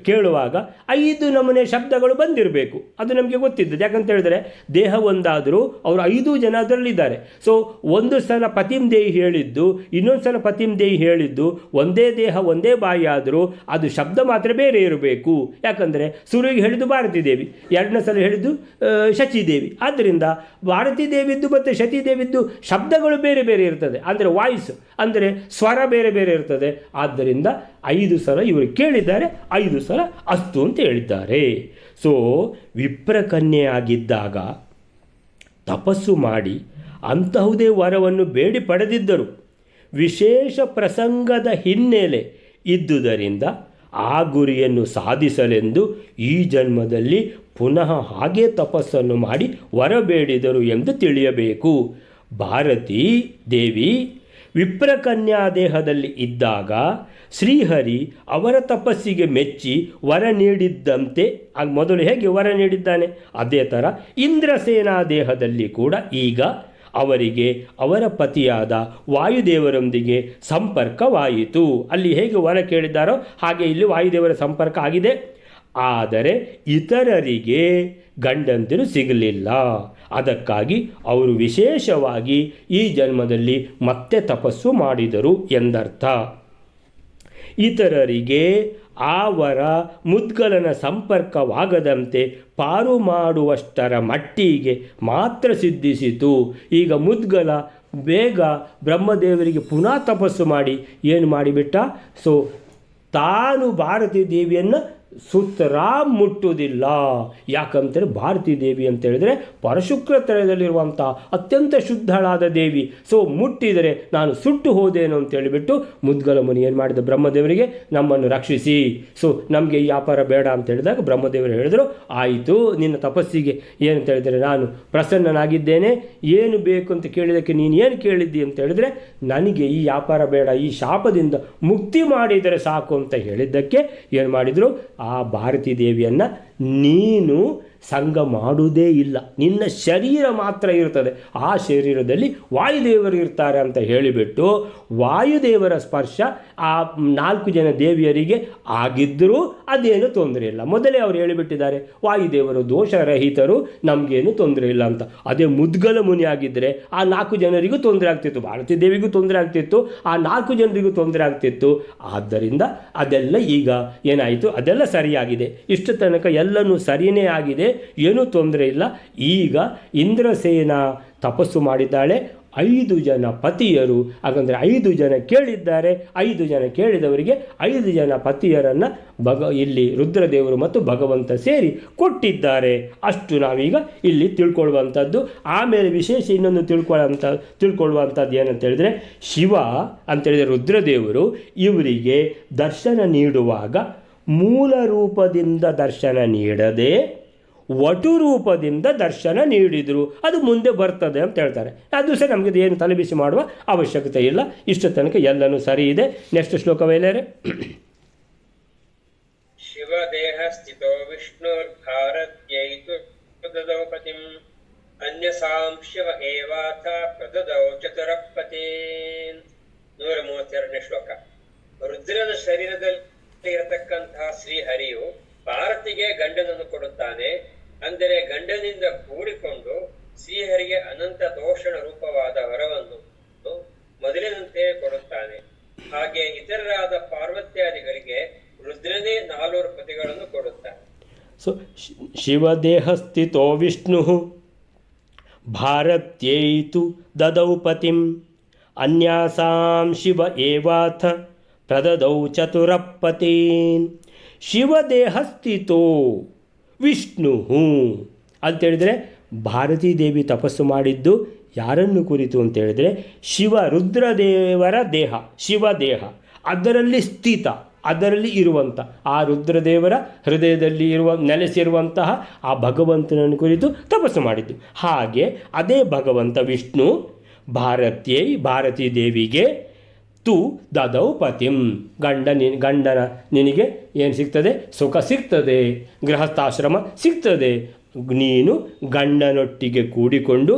ಕೇಳುವಾಗ 5 ನಮೂನೆ ಶಬ್ದಗಳು ಬಂದಿರಬೇಕು, ಅದು ನಮಗೆ ಗೊತ್ತಿದ್ದು. ಯಾಕಂತ ಹೇಳಿದರೆ ದೇಹ ಒಂದಾದರೂ ಅವರು 5 ಜನ ಅದರಲ್ಲಿದ್ದಾರೆ. ಸೊ ಒಂದು ಸಲ ಪತಿಂದೇಹಿ ಹೇಳಿದ್ದು, ಇನ್ನೊಂದು ಸಲ ಪತಿಂದೇಹಿ ಹೇಳಿದ್ದು, ಒಂದೇ ದೇಹ ಒಂದೇ ಬಾಯಿ ಆದರೂ ಅದು ಶಬ್ದ ಮಾತ್ರ ಬೇರೆ ಇರಬೇಕು. ಯಾಕಂದರೆ ಸುರುವಿಗೆ ಹೇಳಿದ್ದು ಭಾರತೀ ದೇವಿ, 2ನೇ ಸಲ ಹೇಳಿದ್ದು ಶಚಿದೇವಿ. ಆದ್ದರಿಂದ ಭಾರತೀ ದೇವಿದ್ದು ಮತ್ತು ಶಚಿದೇವಿದ್ದು ಶಬ್ದಗಳು ಬೇರೆ ಬೇರೆ ಇರ್ತದೆ, ಅಂದರೆ ವಾಯ್ಸ್ ಅಂದರೆ ಸ್ವರ ಬೇರೆ ಬೇರೆ ಇರ್ತದೆ. ಆದ್ದರಿಂದ 5 ಸಲ ಇವರು ಕೇಳಿದ್ದಾರೆ, 5 ಸಲ ಅಸ್ತು ಅಂತ ಹೇಳಿದ್ದಾರೆ. ಸೊ ವಿಪ್ರಕನ್ಯೆಯಾಗಿದ್ದಾಗ ತಪಸ್ಸು ಮಾಡಿ ಅಂತಹುದೇ ವರವನ್ನು ಬೇಡಿ ಪಡೆದಿದ್ದರು. ವಿಶೇಷ ಪ್ರಸಂಗದ ಹಿನ್ನೆಲೆ ಇದ್ದುದರಿಂದ ಆ ಗುರಿಯನ್ನು ಸಾಧಿಸಲೆಂದು ಈ ಜನ್ಮದಲ್ಲಿ ಪುನಃ ಹಾಗೇ ತಪಸ್ಸನ್ನು ಮಾಡಿ ವರ ಬೇಡಿದರು ಎಂದು ತಿಳಿಯಬೇಕು. ಭಾರತೀ ದೇವಿ ವಿಪ್ರಕನ್ಯಾ ದೇಹದಲ್ಲಿ ಇದ್ದಾಗ ಶ್ರೀಹರಿ ಅವರ ತಪಸ್ಸಿಗೆ ಮೆಚ್ಚಿ ವರ ನೀಡಿದ್ದಂತೆ, ಮೊದಲು ಹೇಗೆ ವರ ನೀಡಿದ್ದಾನೆ ಅದೇ ಥರ ಇಂದ್ರಸೇನಾ ದೇಹದಲ್ಲಿ ಕೂಡ ಈಗ ಅವರಿಗೆ ಅವರ ಪತಿಯಾದ ವಾಯುದೇವರೊಂದಿಗೆ ಸಂಪರ್ಕವಾಯಿತು. ಅಲ್ಲಿ ಹೇಗೆ ವರ ಕೇಳಿದ್ದಾರೋ ಹಾಗೆ ಇಲ್ಲಿ ವಾಯುದೇವರ ಸಂಪರ್ಕ ಆಗಿದೆ. ಆದರೆ ಇತರರಿಗೆ ಗಂಡಂದಿರು ಸಿಗಲಿಲ್ಲ. ಅದಕ್ಕಾಗಿ ಅವರು ವಿಶೇಷವಾಗಿ ಈ ಜನ್ಮದಲ್ಲಿ ಮತ್ತೆ ತಪಸ್ಸು ಮಾಡಿದರು ಎಂದರ್ಥ. ಇತರರಿಗೆ ಆ ವರ ಮುದ್ಗಲನ ಸಂಪರ್ಕವಾಗದಂತೆ ಪಾರು ಮಾಡುವಷ್ಟರ ಮಟ್ಟಿಗೆ ಮಾತ್ರ ಸಿದ್ಧಿಸಿತು. ಈಗ ಮುದ್ಗಲ ಬೇಗ ಬ್ರಹ್ಮದೇವರಿಗೆ ಪುನಃ ತಪಸ್ಸು ಮಾಡಿ ಏನು ಮಾಡಿಬಿಟ್ಟ, ಸೊ ತಾನು ಭಾರತೀ ದೇವಿಯನ್ನು ಸುತ್ತರಾ ಮುಟ್ಟುವುದಿಲ್ಲ. ಯಾಕಂತೇಳಿ ಭಾರತೀ ದೇವಿ ಅಂತ ಹೇಳಿದರೆ ಪರಶುಕ್ರ ತ್ರಯದಲ್ಲಿರುವಂಥ ಅತ್ಯಂತ ಶುದ್ಧಳಾದ ದೇವಿ. ಸೊ ಮುಟ್ಟಿದರೆ ನಾನು ಸುಟ್ಟು ಹೋದೇನು ಅಂತೇಳಿಬಿಟ್ಟು ಮುದ್ಗಲ ಮುನಿ ಏನು ಮಾಡಿದ, ಬ್ರಹ್ಮದೇವರಿಗೆ ನಮ್ಮನ್ನು ರಕ್ಷಿಸಿ, ಸೊ ನಮಗೆ ಈ ವ್ಯಾಪಾರ ಬೇಡ ಅಂತ ಹೇಳಿದಾಗ ಬ್ರಹ್ಮದೇವರು ಹೇಳಿದರು, ಆಯಿತು, ನಿನ್ನ ತಪಸ್ಸಿಗೆ ಏನಂತ ಹೇಳಿದರೆ ನಾನು ಪ್ರಸನ್ನನಾಗಿದ್ದೇನೆ, ಏನು ಬೇಕು ಅಂತ ಕೇಳಿದ್ದಕ್ಕೆ ನೀನು ಏನು ಕೇಳಿದ್ದಿ ಅಂತ ಹೇಳಿದರೆ ನನಗೆ ಈ ವ್ಯಾಪಾರ ಬೇಡ, ಈ ಶಾಪದಿಂದ ಮುಕ್ತಿ ಮಾಡಿದರೆ ಸಾಕು ಅಂತ ಹೇಳಿದ್ದಕ್ಕೆ ಏನು ಮಾಡಿದರು, ಆ ಭಾರತೀ ದೇವಿಯನ್ನು ನೀನು ಸಂಗ ಮಾಡುವುದೇ ಇಲ್ಲ, ನಿನ್ನ ಶರೀರ ಮಾತ್ರ ಇರ್ತದೆ, ಆ ಶರೀರದಲ್ಲಿ ವಾಯುದೇವರು ಇರ್ತಾರೆ ಅಂತ ಹೇಳಿಬಿಟ್ಟು ವಾಯುದೇವರ ಸ್ಪರ್ಶ ಆ 4 ಜನ ದೇವಿಯರಿಗೆ ಆಗಿದ್ದರೂ ಅದೇನು ತೊಂದರೆ ಇಲ್ಲ. ಮೊದಲೇ ಅವರು ಹೇಳಿಬಿಟ್ಟಿದ್ದಾರೆ, ವಾಯುದೇವರು ದೋಷರಹಿತರು, ನಮಗೇನು ತೊಂದರೆ ಇಲ್ಲ ಅಂತ. ಅದೇ ಮುದ್ಗಲ ಮುನಿ ಆಗಿದ್ದರೆ ಆ 4 ಜನರಿಗೂ ತೊಂದರೆ ಆಗ್ತಿತ್ತು, ಭಾರತೀ ದೇವಿಗೂ ತೊಂದರೆ ಆಗ್ತಿತ್ತು, ಆ 4 ಜನರಿಗೂ ತೊಂದರೆ ಆಗ್ತಿತ್ತು. ಆದ್ದರಿಂದ ಅದೆಲ್ಲ ಈಗ ಏನಾಯಿತು, ಅದೆಲ್ಲ ಸರಿಯಾಗಿದೆ. ಇಷ್ಟು ತನಕ ಎಲ್ಲನೂ ಸರಿಯೇ ಆಗಿದೆ, ಏನೂ ತೊಂದರೆ ಇಲ್ಲ. ಈಗ ಇಂದ್ರಸೇನ ತಪಸ್ಸು ಮಾಡಿದ್ದಾಳೆ, 5 ಜನ ಪತಿಯರು, ಹಾಗಂದರೆ 5 ಜನ ಕೇಳಿದ್ದಾರೆ. 5 ಜನ ಕೇಳಿದವರಿಗೆ 5 ಜನ ಪತಿಯರನ್ನು ಇಲ್ಲಿ ರುದ್ರದೇವರು ಮತ್ತು ಭಗವಂತ ಸೇರಿ ಕೊಟ್ಟಿದ್ದಾರೆ. ಅಷ್ಟು ನಾವೀಗ ಇಲ್ಲಿ ತಿಳ್ಕೊಳ್ಳುವಂಥದ್ದು. ಆಮೇಲೆ ವಿಶೇಷ ಇನ್ನೊಂದು ತಿಳ್ಕೊಳ್ಳುವಂಥದ್ದು ಏನಂತ ಹೇಳಿದರೆ, ಶಿವ ಅಂತೇಳಿದರೆ ರುದ್ರದೇವರು ಇವರಿಗೆ ದರ್ಶನ ನೀಡುವಾಗ ಮೂಲ ರೂಪದಿಂದ ದರ್ಶನ ನೀಡದೆ ವಟು ರೂಪದಿಂದ ದರ್ಶನ ನೀಡಿದರು. ಅದು ಮುಂದೆ ಬರ್ತದೆ ಅಂತ ಹೇಳ್ತಾರೆ. ಅದು ಸಹ ನಮಗೆ ಏನು ತಲೆಬಿಸಿ ಮಾಡುವ ಅವಶ್ಯಕತೆ ಇಲ್ಲ. ಇಷ್ಟು ತನಕ ಎಲ್ಲನೂ ಸರಿ ಇದೆ. ನೆಕ್ಸ್ಟ್ ಶ್ಲೋಕವೇಲೇರೆ. ಶಿವದೇಹ ಸ್ಥಿತೋ ವಿಷ್ಣುರ್ಭಾರತ್ಯೈತು ಪ್ರದದೌಪತಿಂ ಅನ್ಯಸಾಂ ಶಿವ ಏವಾಥ ಪ್ರದದೌ ಚತುರಪತೇನ್. 132ನೇ ಶ್ಲೋಕ. ರುದ್ರನ ಶರೀರದಲ್ಲಿ ಇರತಕ್ಕಂತಹ ಶ್ರೀಹರಿಯು ಭಾರತಿಗೆ ಗಂಡನನ್ನು ಕೊಡುತ್ತಾನೆ. ಅಂದರೆ ಗಂಡನಿಂದ ಕೂಡಿಕೊಂಡು ಶ್ರೀಹರಿಗೆ ಅನಂತ ದೋಷಣ ರೂಪವಾದ ವರವನ್ನು ಮೊದಲಿನಂತೆ ಕೊಡುತ್ತಾನೆ. ಹಾಗೆ ಇತರರಾದ ಪಾರ್ವತ್ಯಾದಿಗಳಿಗೆ ರುದ್ರನೇ 4 ಪತಿಗಳನ್ನು ಕೊಡುತ್ತಾನೆ. ಸೊ ಶಿವದೇಹ ಸ್ಥಿತೋ ವಿಷ್ಣು ಭಾರತ್ಯೈತು ದದೌ ಪತಿಂ ಅನ್ಯಾಸಾಂ ಶಿವ ಏವಾಥ ಪ್ರದದೌ ಚತುರಪತೀನ್. ಶಿವದೇಹ ಸ್ಥಿತೋ ವಿಷ್ಣು ಅಂತೇಳಿದರೆ ಭಾರತೀ ದೇವಿ ತಪಸ್ಸು ಮಾಡಿದ್ದು ಯಾರನ್ನು ಕುರಿತು ಅಂತೇಳಿದರೆ ರುದ್ರದೇವರ ದೇಹ, ಶಿವದೇಹ ಅದರಲ್ಲಿ ಸ್ಥಿತ, ಅದರಲ್ಲಿ ಇರುವಂಥ ಆ ರುದ್ರದೇವರ ಹೃದಯದಲ್ಲಿ ನೆಲೆಸಿರುವಂತಹ ಆ ಭಗವಂತನನ್ನು ಕುರಿತು ತಪಸ್ಸು ಮಾಡಿದ್ದು. ಹಾಗೆ ಅದೇ ಭಗವಂತ ವಿಷ್ಣು ಭಾರತೀ ದೇವಿಗೆ ತು ದದೌ ಪತಿಂ, ಗಂಡನ ನಿನಗೆ ಏನು ಸಿಗ್ತದೆ? ಸುಖ ಸಿಗ್ತದೆ, ಗೃಹಸ್ಥಾಶ್ರಮ ಸಿಗ್ತದೆ. ನೀನು ಗಂಡನೊಟ್ಟಿಗೆ ಕೂಡಿಕೊಂಡು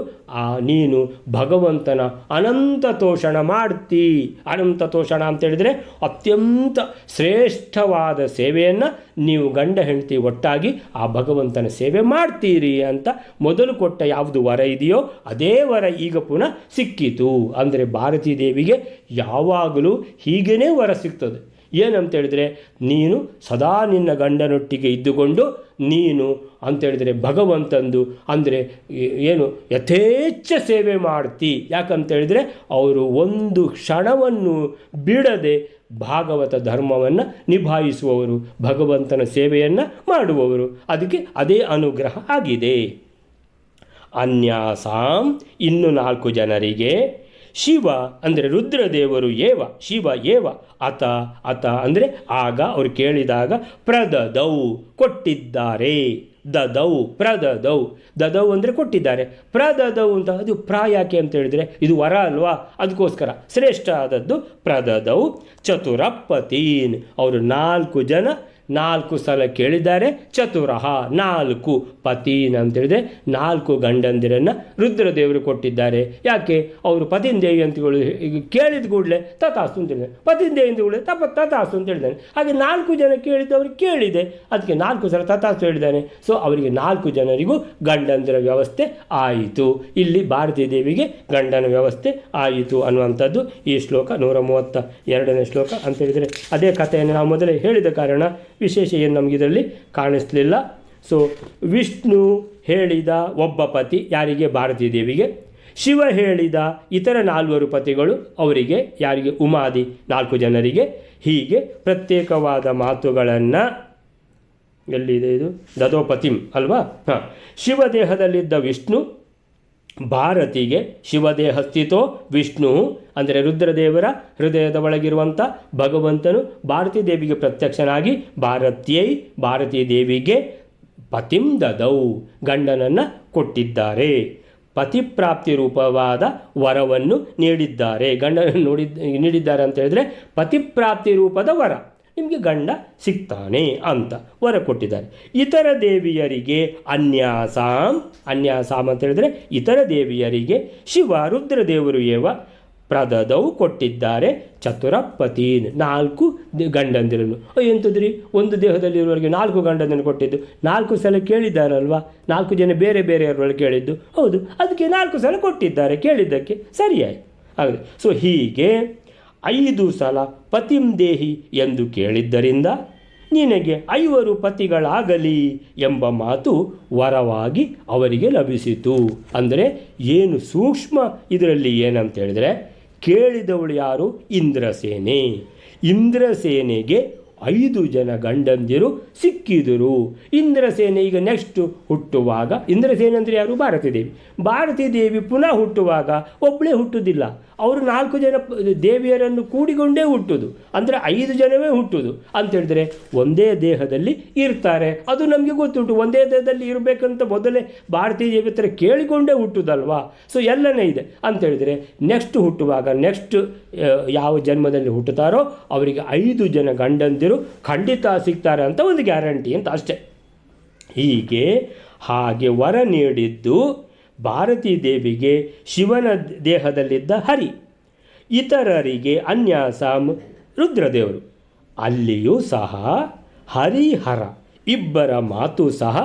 ನೀನು ಭಗವಂತನ ಅನಂತ ತೋಷಣ ಮಾಡ್ತೀ. ಅನಂತ ತೋಷಣ ಅಂತೇಳಿದರೆ ಅತ್ಯಂತ ಶ್ರೇಷ್ಠವಾದ ಸೇವೆಯನ್ನು ನೀವು ಗಂಡ ಹೆಂಡತಿ ಒಟ್ಟಾಗಿ ಆ ಭಗವಂತನ ಸೇವೆ ಮಾಡ್ತೀರಿ ಅಂತ ಮೊದಲು ಕೊಟ್ಟ ಯಾವುದು ವರ ಇದೆಯೋ ಅದೇ ವರ ಈಗ ಪುನಃ ಸಿಕ್ಕಿತು. ಅಂದರೆ ಭಾರತೀ ದೇವಿಗೆ ಯಾವಾಗಲೂ ಹೀಗೇ ವರ ಸಿಗ್ತದೆ. ಏನಂತೇಳಿದರೆ ನೀನು ಸದಾ ನಿನ್ನ ಗಂಡನೊಟ್ಟಿಗೆ ಇದ್ದುಕೊಂಡು ನೀನು ಅಂತೇಳಿದರೆ ಭಗವಂತಂದು ಅಂದರೆ ಏನು ಯಥೇಚ್ಛ ಸೇವೆ ಮಾಡ್ತಿ. ಯಾಕಂತೇಳಿದರೆ ಅವರು ಒಂದು ಕ್ಷಣವನ್ನು ಬಿಡದೆ ಭಾಗವತ ಧರ್ಮವನ್ನು ನಿಭಾಯಿಸುವವರು, ಭಗವಂತನ ಸೇವೆಯನ್ನು ಮಾಡುವವರು. ಅದಕ್ಕೆ ಅದೇ ಅನುಗ್ರಹ ಆಗಿದೆ. ಅನ್ಯಾಸಾಂ ಇನ್ನು 4 ಜನರಿಗೆ ಶಿವ ಅಂದರೆ ರುದ್ರದೇವರು ಶಿವ ಅತ ಅಂದರೆ ಆಗ ಅವರು ಕೇಳಿದಾಗ ಪ್ರದದೌ ಕೊಟ್ಟಿದ್ದಾರೆ. ದದೌ ಅಂದರೆ ಕೊಟ್ಟಿದ್ದಾರೆ. ಪ್ರದದೌ ಅಂತ ಅದು ಯಾಕೆ ಅಂತ ಹೇಳಿದರೆ ಇದು ವರ ಅಲ್ವಾ, ಅದಕ್ಕೋಸ್ಕರ ಶ್ರೇಷ್ಠ ಆದದ್ದು ಪ್ರದದೌ ಚತುರಪತೀನ್. ಅವರು 4 ಜನ 4 ಸಲ ಕೇಳಿದ್ದಾರೆ. ಚತುರಃ 4 ಪತೀನ್ ಅಂತೇಳಿದರೆ 4 ಗಂಡಂದಿರನ್ನು ರುದ್ರದೇವರು ಕೊಟ್ಟಿದ್ದಾರೆ. ಯಾಕೆ? ಅವರು ಪತಿನ್ ದೇವಿ ಅಂತಗಳು ಕೇಳಿದ ಕೂಡಲೇ ತಥಾಸ್ತು ಅಂತ ಹೇಳಿದ್ದಾರೆ, ಪತಿನ್ ದೇವಿ ಅಂತ ಕೂಡಲೇ ತಥಾಸ್ತು ಅಂತ ಹೇಳಿದ್ದಾನೆ. ಹಾಗೆ 4 ಜನ ಕೇಳಿದ್ದವರು ಕೇಳಿದೆ, ಅದಕ್ಕೆ 4 ಸಲ ತಥಾಸ್ತು ಹೇಳಿದ್ದಾನೆ. ಸೊ ಅವರಿಗೆ 4 ಜನರಿಗೂ ಗಂಡಂದಿರ ವ್ಯವಸ್ಥೆ ಆಯಿತು. ಇಲ್ಲಿ ಭಾರತೀ ದೇವಿಗೆ ಗಂಡನ ವ್ಯವಸ್ಥೆ ಆಯಿತು ಅನ್ನುವಂಥದ್ದು ಈ ಶ್ಲೋಕ 132ನೇ ಶ್ಲೋಕ ಅಂತೇಳಿದರೆ ಅದೇ ಕಥೆಯನ್ನು ನಾವು ಮೊದಲೇ ಹೇಳಿದ ಕಾರಣ ವಿಶೇಷ ಏನು ನಮಗಿದರಲ್ಲಿ ಕಾಣಿಸ್ಲಿಲ್ಲ. ಸೊ ವಿಷ್ಣು ಹೇಳಿದ ಒಬ್ಬ ಪತಿ ಯಾರಿಗೆ? ಭಾರತೀ ದೇವಿಗೆ. ಶಿವ ಹೇಳಿದ ಇತರ 4 ಪತಿಗಳು ಅವರಿಗೆ ಯಾರಿಗೆ? ಉಮಾದಿ 4 ಜನರಿಗೆ. ಹೀಗೆ ಪ್ರತ್ಯೇಕವಾದ ಮಾತುಗಳನ್ನು ಎಲ್ಲಿದೆ ಇದು? ದದೋಪತಿಂ ಅಲ್ವಾ? ಶಿವದೇಹದಲ್ಲಿದ್ದ ವಿಷ್ಣು ಭಾರತಿಗೆ ಶಿವದೇಹ ಸ್ಥಿತೋ ವಿಷ್ಣು ಅಂದರೆ ರುದ್ರದೇವರ ಹೃದಯದ ಒಳಗಿರುವಂಥ ಭಗವಂತನು ಭಾರತೀ ದೇವಿಗೆ ಪ್ರತ್ಯಕ್ಷನಾಗಿ ಭಾರತೀ ದೇವಿಗೆ ಪತಿಂ ದದೌ ಗಂಡನನ್ನು ಕೊಟ್ಟಿದ್ದಾರೆ. ಪತಿಪ್ರಾಪ್ತಿ ರೂಪವಾದ ವರವನ್ನು ನೀಡಿದ್ದಾರೆ. ಗಂಡನನ್ನು ನೀಡಿದ್ದಾರೆ ಅಂತ ಹೇಳಿದರೆ ಪತಿಪ್ರಾಪ್ತಿ ರೂಪದ ವರ, ನಿಮಗೆ ಗಂಡ ಸಿಗ್ತಾನೆ ಅಂತ ವರ ಕೊಟ್ಟಿದ್ದಾರೆ. ಇತರ ದೇವಿಯರಿಗೆ ಅನ್ಯಾಸಾಂ ಅಂತ ಹೇಳಿದರೆ ಇತರ ದೇವಿಯರಿಗೆ ರುದ್ರದೇವರು ಪ್ರದದೌ ಕೊಟ್ಟಿದ್ದಾರೆ. ಚತುರಪತೀನ್ 4 ಗಂಡಂದಿರನ್ನು. ಎಂತದ್ರಿ, ಒಂದು ದೇಹದಲ್ಲಿರುವವರಿಗೆ 4 ಗಂಡಂದಿರನ್ನು ಕೊಟ್ಟಿದ್ದು? 4 ಸಲ ಕೇಳಿದ್ದಾರಲ್ವಾ? 4 ಜನ ಬೇರೆ ಬೇರೆಯವರಲ್ಲಿ ಕೇಳಿದ್ದು. ಹೌದು, ಅದಕ್ಕೆ 4 ಸಲ ಕೊಟ್ಟಿದ್ದಾರೆ, ಕೇಳಿದ್ದಕ್ಕೆ ಸರಿಯಾಗಿ. ಹಾಗೆ ಸೊ ಹೀಗೆ 5 ಸಲ ಪತಿಂ ದೇಹಿ ಎಂದು ಕೇಳಿದ್ದರಿಂದ ನಿನಗೆ 5 ಪತಿಗಳಾಗಲಿ ಎಂಬ ಮಾತು ವರವಾಗಿ ಅವರಿಗೆ ಲಭಿಸಿತು. ಅಂದರೆ ಏನು ಸೂಕ್ಷ್ಮ ಇದರಲ್ಲಿ ಏನಂತ ಹೇಳಿದರೆ, ಕೇಳಿದವಳು ಯಾರು? ಇಂದ್ರಸೇನೆಗೆ 5 ಜನ ಗಂಡಂದಿರು ಸಿಕ್ಕಿದರು. ಇಂದ್ರಸೇನೆ ಈಗ ನೆಕ್ಸ್ಟ್ ಹುಟ್ಟುವಾಗ, ಇಂದ್ರಸೇನೆ ಅಂದರೆ ಯಾರು? ಭಾರತೀ ದೇವಿ ಪುನಃ ಹುಟ್ಟುವಾಗ ಒಬ್ಬಳೇ ಹುಟ್ಟುವುದಿಲ್ಲ, ಅವರು 4 ಜನ ದೇವಿಯರನ್ನು ಕೂಡಿಕೊಂಡೇ ಹುಟ್ಟುದು. ಅಂದರೆ 5 ಜನವೇ ಹುಟ್ಟುದು ಅಂತ ಹೇಳಿದರೆ ಒಂದೇ ದೇಹದಲ್ಲಿ ಇರ್ತಾರೆ. ಅದು ನಮಗೆ ಗೊತ್ತುಂಟು, ಒಂದೇ ದೇಹದಲ್ಲಿ ಇರಬೇಕಂತ ಮೊದಲೇ ಭಾರತೀ ದೇವಿ ಹತ್ರ ಕೇಳಿಕೊಂಡೇ ಹುಟ್ಟುದಲ್ವಾ? ಸೊ ಎಲ್ಲನೇ ಇದೆ ಅಂತ ಹೇಳಿದರೆ ನೆಕ್ಸ್ಟ್ ಹುಟ್ಟುವಾಗ, ನೆಕ್ಸ್ಟ್ ಯಾವ ಜನ್ಮದಲ್ಲಿ ಹುಟ್ಟುತ್ತಾರೋ ಅವರಿಗೆ 5 ಜನ ಗಂಡಂದಿರು ಖಂಡಿತ ಸಿಗ್ತಾರೆ ಅಂತ ಒಂದು ಗ್ಯಾರಂಟಿ ಅಂತ ಅಷ್ಟೇ. ಹಾಗೆ ವರ ನೀಡಿದ್ದು ಭಾರತೀ ದೇವಿಗೆ ಶಿವನ ದೇಹದಲ್ಲಿದ್ದ ಹರಿ, ಇತರರಿಗೆ ಅನ್ಯಾಸಾಂ ರುದ್ರದೇವರು. ಅಲ್ಲಿಯೂ ಸಹ ಹರಿಹರ ಇಬ್ಬರ ಮಾತು ಸಹ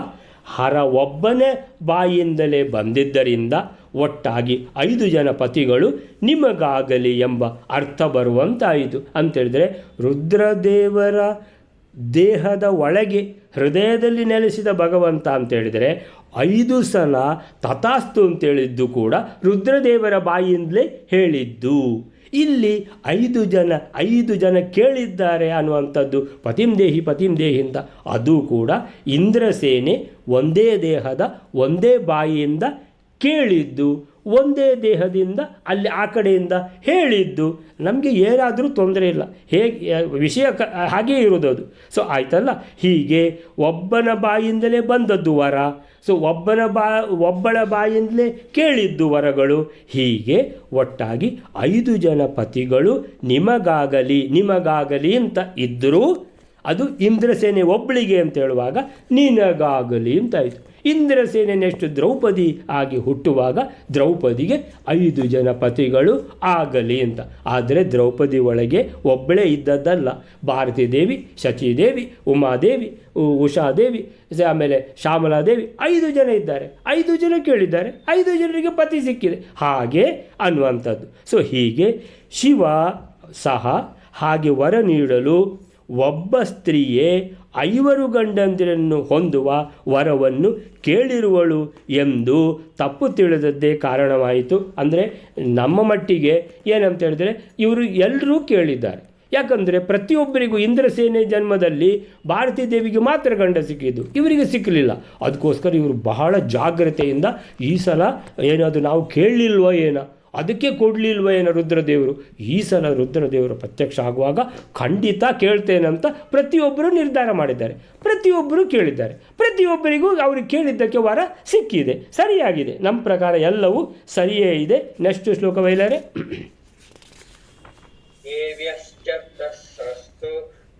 ಹರ ಒಬ್ಬನೇ ಬಾಯಿಂದಲೇ ಬಂದಿದ್ದರಿಂದ ಒಟ್ಟಾಗಿ 5 ಜನ ಪತಿಗಳು ನಿಮಗಾಗಲಿ ಎಂಬ ಅರ್ಥ ಬರುವಂತಾಯಿತು. ಅಂತೇಳಿದರೆ ರುದ್ರದೇವರ ದೇಹದ ಒಳಗೆ ಹೃದಯದಲ್ಲಿ ನೆಲೆಸಿದ ಭಗವಂತ ಅಂತೇಳಿದರೆ 5 ಸಲ ತಥಾಸ್ತು ಅಂತೇಳಿದ್ದು ಕೂಡ ರುದ್ರದೇವರ ಬಾಯಿಂದಲೇ ಹೇಳಿದ್ದು. ಇಲ್ಲಿ 5 ಜನ ಕೇಳಿದ್ದಾರೆ ಅನ್ನುವಂಥದ್ದು ಪತಿಂ ದೇಹಿ ಅಂತ. ಅದು ಕೂಡ ಇಂದ್ರಸೇನೆ ಒಂದೇ ದೇಹದ ಒಂದೇ ಬಾಯಿಯಿಂದ ಕೇಳಿದ್ದು, ಒಂದೇ ದೇಹದಿಂದ ಅಲ್ಲಿ ಆ ಕಡೆಯಿಂದ ಹೇಳಿದ್ದು. ನಮಗೆ ಏನಾದರೂ ತೊಂದರೆ ಇಲ್ಲ, ಹೇಗೆ ವಿಷಯ ಹಾಗೇ ಇರೋದು ಅದು. ಸೊ ಆಯ್ತಲ್ಲ, ಹೀಗೆ ಒಬ್ಬನ ಬಾಯಿಂದಲೇ ಬಂದದ್ದು ವರ. ಸೊ ಒಬ್ಬಳ ಬಾಯಿಂದಲೇ ಕೇಳಿದ್ದು ವರಗಳು. ಹೀಗೆ ಒಟ್ಟಾಗಿ 5 ಜನ ಪತಿಗಳು ನಿಮಗಾಗಲಿ ಅಂತ ಇದ್ದರೂ ಅದು ಇಂದ್ರಸೇನೆ ಒಬ್ಬಳಿಗೆ ಅಂತ ಹೇಳುವಾಗ ನಿನಗಾಗಲಿ ಅಂತಾಯಿತು. ಇಂದ್ರಸೇನೆ ನೆಕ್ಸ್ಟ್ ದ್ರೌಪದಿ ಆಗಿ ಹುಟ್ಟುವಾಗ ದ್ರೌಪದಿಗೆ 5 ಜನ ಪತಿಗಳು ಆಗಲಿ ಅಂತ. ಆದರೆ ದ್ರೌಪದಿ ಒಳಗೆ ಒಬ್ಬಳೇ ಇದ್ದದ್ದಲ್ಲ. ಭಾರತೀ ದೇವಿ, ಶಚೀದೇವಿ, ಉಮಾದೇವಿ, ಉಷಾದೇವಿ, ಆಮೇಲೆ ಶ್ಯಾಮಲಾದೇವಿ 5 ಜನ ಇದ್ದಾರೆ. 5 ಜನ ಕೇಳಿದ್ದಾರೆ, 5 ಜನರಿಗೆ ಪತಿ ಸಿಕ್ಕಿದೆ ಹಾಗೆ ಅನ್ನುವಂಥದ್ದು. ಸೊ ಹೀಗೆ ಶಿವ ಸಹ ಹಾಗೆ ವರ ನೀಡಲು ಒಬ್ಬ ಸ್ತ್ರೀಯೇ 5 ಗಂಡಂದಿರನ್ನು ಹೊಂದುವ ವರವನ್ನು ಕೇಳಿರುವಳು ಎಂದು ತಪ್ಪು ತಿಳಿದದ್ದೇ ಕಾರಣವಾಯಿತು. ಅಂದರೆ ನಮ್ಮ ಮಟ್ಟಿಗೆ ಏನಂತ ಹೇಳಿದ್ರೆ ಇವರು ಎಲ್ಲರೂ ಕೇಳಿದ್ದಾರೆ. ಯಾಕಂದರೆ ಪ್ರತಿಯೊಬ್ಬರಿಗೂ ಇಂದ್ರಸೇನೆ ಜನ್ಮದಲ್ಲಿ ಭಾರತೀ ದೇವಿಗೆ ಮಾತ್ರ ಗಂಡ ಸಿಕ್ಕಿದ್ದು, ಇವರಿಗೆ ಸಿಕ್ಕಲಿಲ್ಲ. ಅದಕ್ಕೋಸ್ಕರ ಇವರು ಬಹಳ ಜಾಗ್ರತೆಯಿಂದ ಈ ಸಲ ಏನಾದರೂ ನಾವು ಕೇಳಲಿಲ್ವೋ ಏನೋ, ಅದಕ್ಕೆ ಕೊಡಲಿಲ್ವ ಏನೋ ರುದ್ರದೇವರು. ಈ ಸಲ ರುದ್ರದೇವರು ಪ್ರತ್ಯಕ್ಷ ಆಗುವಾಗ ಖಂಡಿತ ಕೇಳ್ತೇನಂತ ಪ್ರತಿಯೊಬ್ಬರು ನಿರ್ಧಾರ ಮಾಡಿದ್ದಾರೆ. ಪ್ರತಿಯೊಬ್ಬರು ಕೇಳಿದ್ದಾರೆ. ಪ್ರತಿಯೊಬ್ಬರಿಗೂ ಅವ್ರಿಗೆ ಕೇಳಿದ್ದಕ್ಕೆ ವರ ಸಿಕ್ಕಿದೆ, ಸರಿಯಾಗಿದೆ. ನಮ್ಮ ಪ್ರಕಾರ ಎಲ್ಲವೂ ಸರಿಯೇ ಇದೆ. ನೆಕ್ಸ್ಟ್ ಶ್ಲೋಕ ಬೈಲಾರೆ.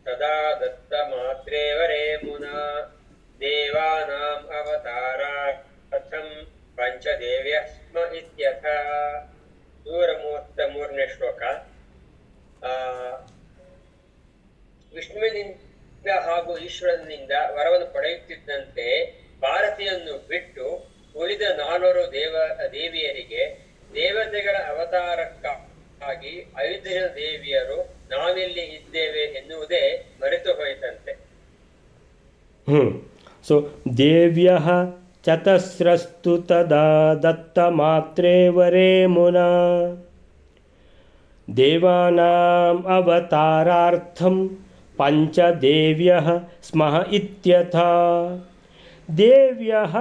ತದಾ ದತ್ತ ಮಾತ್ರೇ ವರೇ ಮುನಾ ದೇವಾನಾಂ ಅವತಾರಾರ್ಥಂ ಪಂಚದೇವ್ಯ ಸ್ಮ ಇತ್ಯಥ. 133ನೇ ಶ್ಲೋಕ. ವಿಷ್ಣುವಿನಿಂದ ಹಾಗೂ ಈಶ್ವರನಿಂದ ವರವನ್ನು ಪಡೆಯುತ್ತಿದ್ದಂತೆ ಭಾರತಿಯನ್ನು ಬಿಟ್ಟು ಉಳಿದ 4 ದೇವಿಯರಿಗೆ ದೇವತೆಗಳ ಅವತಾರಕ್ಕಾಗಿ 5 ಜನ ದೇವಿಯರು ನಾವೆಲ್ಲಿ ಇದ್ದೇವೆ ಎನ್ನುವುದೇ ಮರೆತು ಹೋಯಿತಂತೆ. ಸೊ ದೇವ್ಯ ಚತಸ್ರಸ್ತು ತದಾ ದತ್ತ ಮಾತ್ರೇ ವರೇ ಮುನಾ ದೇವಾನಾಂ ಅವತಾರಾರ್ಥಂ ಪಂಚದೇವ್ಯಃ ಸ್ಮಃ ಇತ್ಯಥಾ. ದೇವ್ಯಃ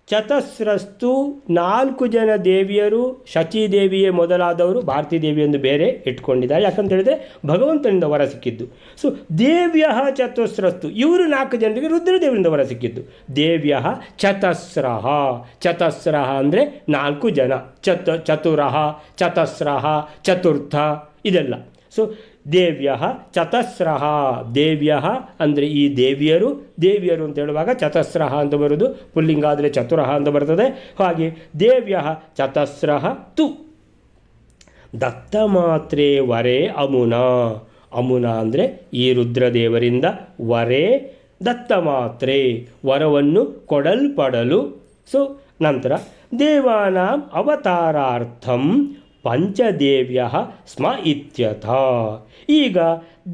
ಚತಸ್ರಸ್ತು 4 ಜನ ದೇವಿಯರು, ಶಚೀದೇವಿಯೇ ಮೊದಲಾದವರು ಭಾರತೀ ದೇವಿಯನ್ನು ಬೇರೆ ಇಟ್ಕೊಂಡಿದ್ದಾರೆ. ಯಾಕಂತ ಹೇಳಿದ್ರೆ ಭಗವಂತನಿಂದ ವರ ಸಿಕ್ಕಿದ್ದು. ಸೊ ದೇವ್ಯ ಚತುಸ್ರಸ್ತು ಇವರು 4 ಜನರಿಗೆ ರುದ್ರದೇವರಿಂದ ವರ ಸಿಕ್ಕಿದ್ದು. ದೇವ್ಯ ಚತಸ್ರಃ ಅಂದರೆ 4 ಜನ. ಚತುರಃ, ಚತಸ್ರಃ, ಚತುರ್ಥ ಇದೆಲ್ಲ. ಸೊ ದೇವ್ಯ ಚತಸ್ರಃ, ದೇವ್ಯ ಅಂದರೆ ಈ ದೇವಿಯರು ಅಂತ ಹೇಳುವಾಗ ಚತಸ್ರಃ ಅಂತ ಬರೋದು, ಪುಲ್ಲಿಂಗ ಆದರೆ ಚತುರಃ ಅಂತ ಬರ್ತದೆ. ಹಾಗೆ ದೇವ್ಯ ಚತಸ್ರಃ ತು ದತ್ತ ಮಾತ್ರೇ ವರೇ ಅಮುನಾ. ಅಮುನಾ ಅಂದರೆ ಈ ರುದ್ರದೇವರಿಂದ ವರೇ ದತ್ತ ಮಾತ್ರೇ ವರವನ್ನು ಕೊಡಲ್ಪಡಲು. ಸೊ ನಂತರ ದೇವಾನಾಂ ಅವತಾರಾರ್ಥಂ ಪಂಚದೇವ್ಯ ಸ್ಮ ಇತ್ಯಥ. ಈಗ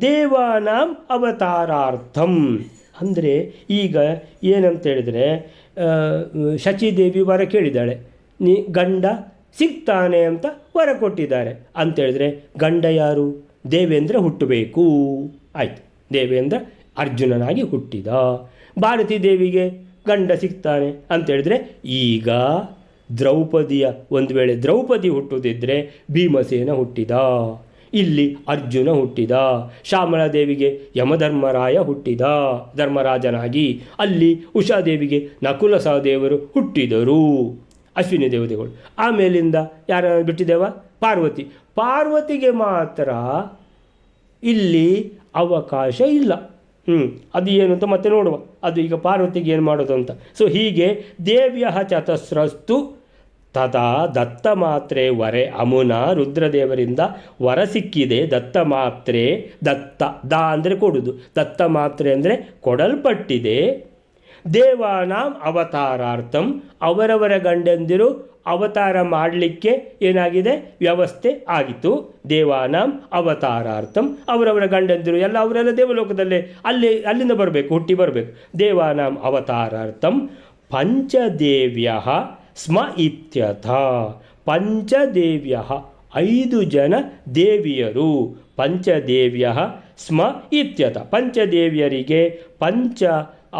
ದೇವಾನಾಂ ಅವತಾರಾರ್ಥಂ ಅಂದರೆ ಈಗ ಏನಂತ ಹೇಳಿದರೆ ಶಚೀದೇವಿ ವರ ಕೇಳಿದ್ದಾಳೆ, ಗಂಡ ಸಿಗ್ತಾನೆ ಅಂತ ವರ ಕೊಟ್ಟಿದ್ದಾರೆ. ಅಂಥೇಳಿದ್ರೆ ಗಂಡ ಯಾರು? ದೇವೇಂದ್ರ ಹುಟ್ಟಬೇಕು. ಆಯಿತು, ದೇವೇಂದ್ರ ಅರ್ಜುನನಾಗಿ ಹುಟ್ಟಿದ. ಭಾರತೀ ದೇವಿಗೆ ಗಂಡ ಸಿಗ್ತಾನೆ ಅಂತೇಳಿದ್ರೆ ಈಗ ದ್ರೌಪದಿಯ ಒಂದು ವೇಳೆ ದ್ರೌಪದಿ ಹುಟ್ಟುತ್ತಿದ್ದರೆ ಭೀಮಸೇನ ಹುಟ್ಟಿದ, ಇಲ್ಲಿ ಅರ್ಜುನ ಹುಟ್ಟಿದ. ಶ್ಯಾಮಲಾದೇವಿಗೆ ಯಮಧರ್ಮರಾಯ ಹುಟ್ಟಿದ ಧರ್ಮರಾಜನಾಗಿ. ಅಲ್ಲಿ ಉಷಾದೇವಿಗೆ ನಕುಲ ಸಹದೇವರು ಹುಟ್ಟಿದರು, ಅಶ್ವಿನಿ ದೇವತೆಗಳು. ಆಮೇಲಿಂದ ಯಾರನ್ನು ಬಿಟ್ಟಿದ್ದೇವ? ಪಾರ್ವತಿಗೆ ಮಾತ್ರ ಇಲ್ಲಿ ಅವಕಾಶ ಇಲ್ಲ. ಅದು ಏನು ಅಂತ ಮತ್ತೆ ನೋಡುವ. ಅದು ಈಗ ಪಾರ್ವತಿಗೆ ಏನು ಮಾಡೋದು ಅಂತ. ಸೊ ಹೀಗೆ ದೇವ್ಯ ಚತಸ್ರಸ್ತು ತದಾ ದತ್ತ ಮಾತ್ರೇ ವರೆ ಅಮುನಾ. ರುದ್ರದೇವರಿಂದ ವರ ಸಿಕ್ಕಿದೆ. ದತ್ತ ಮಾತ್ರೇ, ದತ್ತ ಅಂದರೆ ಕೊಡುವುದು, ದತ್ತ ಮಾತ್ರೆ ಅಂದರೆ ಕೊಡಲ್ಪಟ್ಟಿದೆ. ದೇವಾನಾಂ ಅವತಾರಾರ್ಥಂ ಅವರವರ ಗಂಡಂದಿರು ಅವತಾರ ಮಾಡಲಿಕ್ಕೆ ಏನಾಗಿದೆ? ವ್ಯವಸ್ಥೆ ಆಗಿತ್ತು. ದೇವಾನಾಂ ಅವತಾರಾರ್ಥಂ ಅವರವರ ಗಂಡಂದಿರು ಅವರೆಲ್ಲ ದೇವಲೋಕದಲ್ಲೇ ಅಲ್ಲಿಂದ ಬರಬೇಕು, ಹುಟ್ಟಿ ಬರಬೇಕು. ದೇವಾನಾಂ ಅವತಾರಾರ್ಥಂ ಪಂಚದೇವ್ಯ ಸ್ಮ ಇತ್ಯಥ. ಪಂಚದೇವ್ಯ 5 ಜನ ದೇವಿಯರು ಪಂಚದೇವ್ಯ ಸ್ಮ ಇತ್ಯತ. ಪಂಚದೇವಿಯರಿಗೆ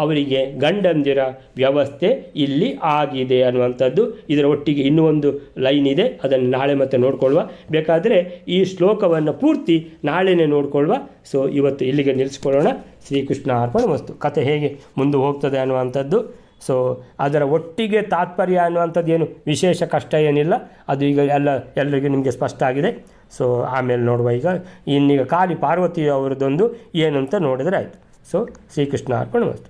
ಅವರಿಗೆ ಗಂಡಂದಿರ ವ್ಯವಸ್ಥೆ ಇಲ್ಲಿ ಆಗಿದೆ ಅನ್ನುವಂಥದ್ದು. ಇದರ ಒಟ್ಟಿಗೆ ಇನ್ನೂ ಒಂದು ಲೈನ್ ಇದೆ, ಅದನ್ನು ನಾಳೆ ಮತ್ತೆ ನೋಡ್ಕೊಳ್ಳುವ. ಬೇಕಾದರೆ ಈ ಶ್ಲೋಕವನ್ನು ಪೂರ್ತಿ ನಾಳೆನೇ ನೋಡ್ಕೊಳ್ಳುವ. ಸೊ ಇವತ್ತು ಇಲ್ಲಿಗೆ ನಿಲ್ಲಿಸ್ಕೊಳ್ಳೋಣ. ಶ್ರೀಕೃಷ್ಣ ಅರ್ಪಣಮಸ್ತು. ಕಥೆ ಹೇಗೆ ಮುಂದೆ ಹೋಗ್ತದೆ ಅನ್ನುವಂಥದ್ದು. ಸೊ ಅದರ ಒಟ್ಟಿಗೆ ತಾತ್ಪರ್ಯ ಅನ್ನುವಂಥದ್ದು ಏನು ವಿಶೇಷ ಕಷ್ಟ ಏನಿಲ್ಲ, ಅದು ಈಗ ಎಲ್ಲರಿಗೂ ನಿಮಗೆ ಸ್ಪಷ್ಟ ಆಗಿದೆ. ಸೊ ಆಮೇಲೆ ನೋಡುವ. ಇನ್ನೀಗ ಖಾಲಿ ಪಾರ್ವತಿ ಅವರದೊಂದು ಏನಂತ ನೋಡಿದರೆ ಆಯಿತು. ಸೊ ಶ್ರೀಕೃಷ್ಣ ಅರ್ಪಣಮಸ್ತು.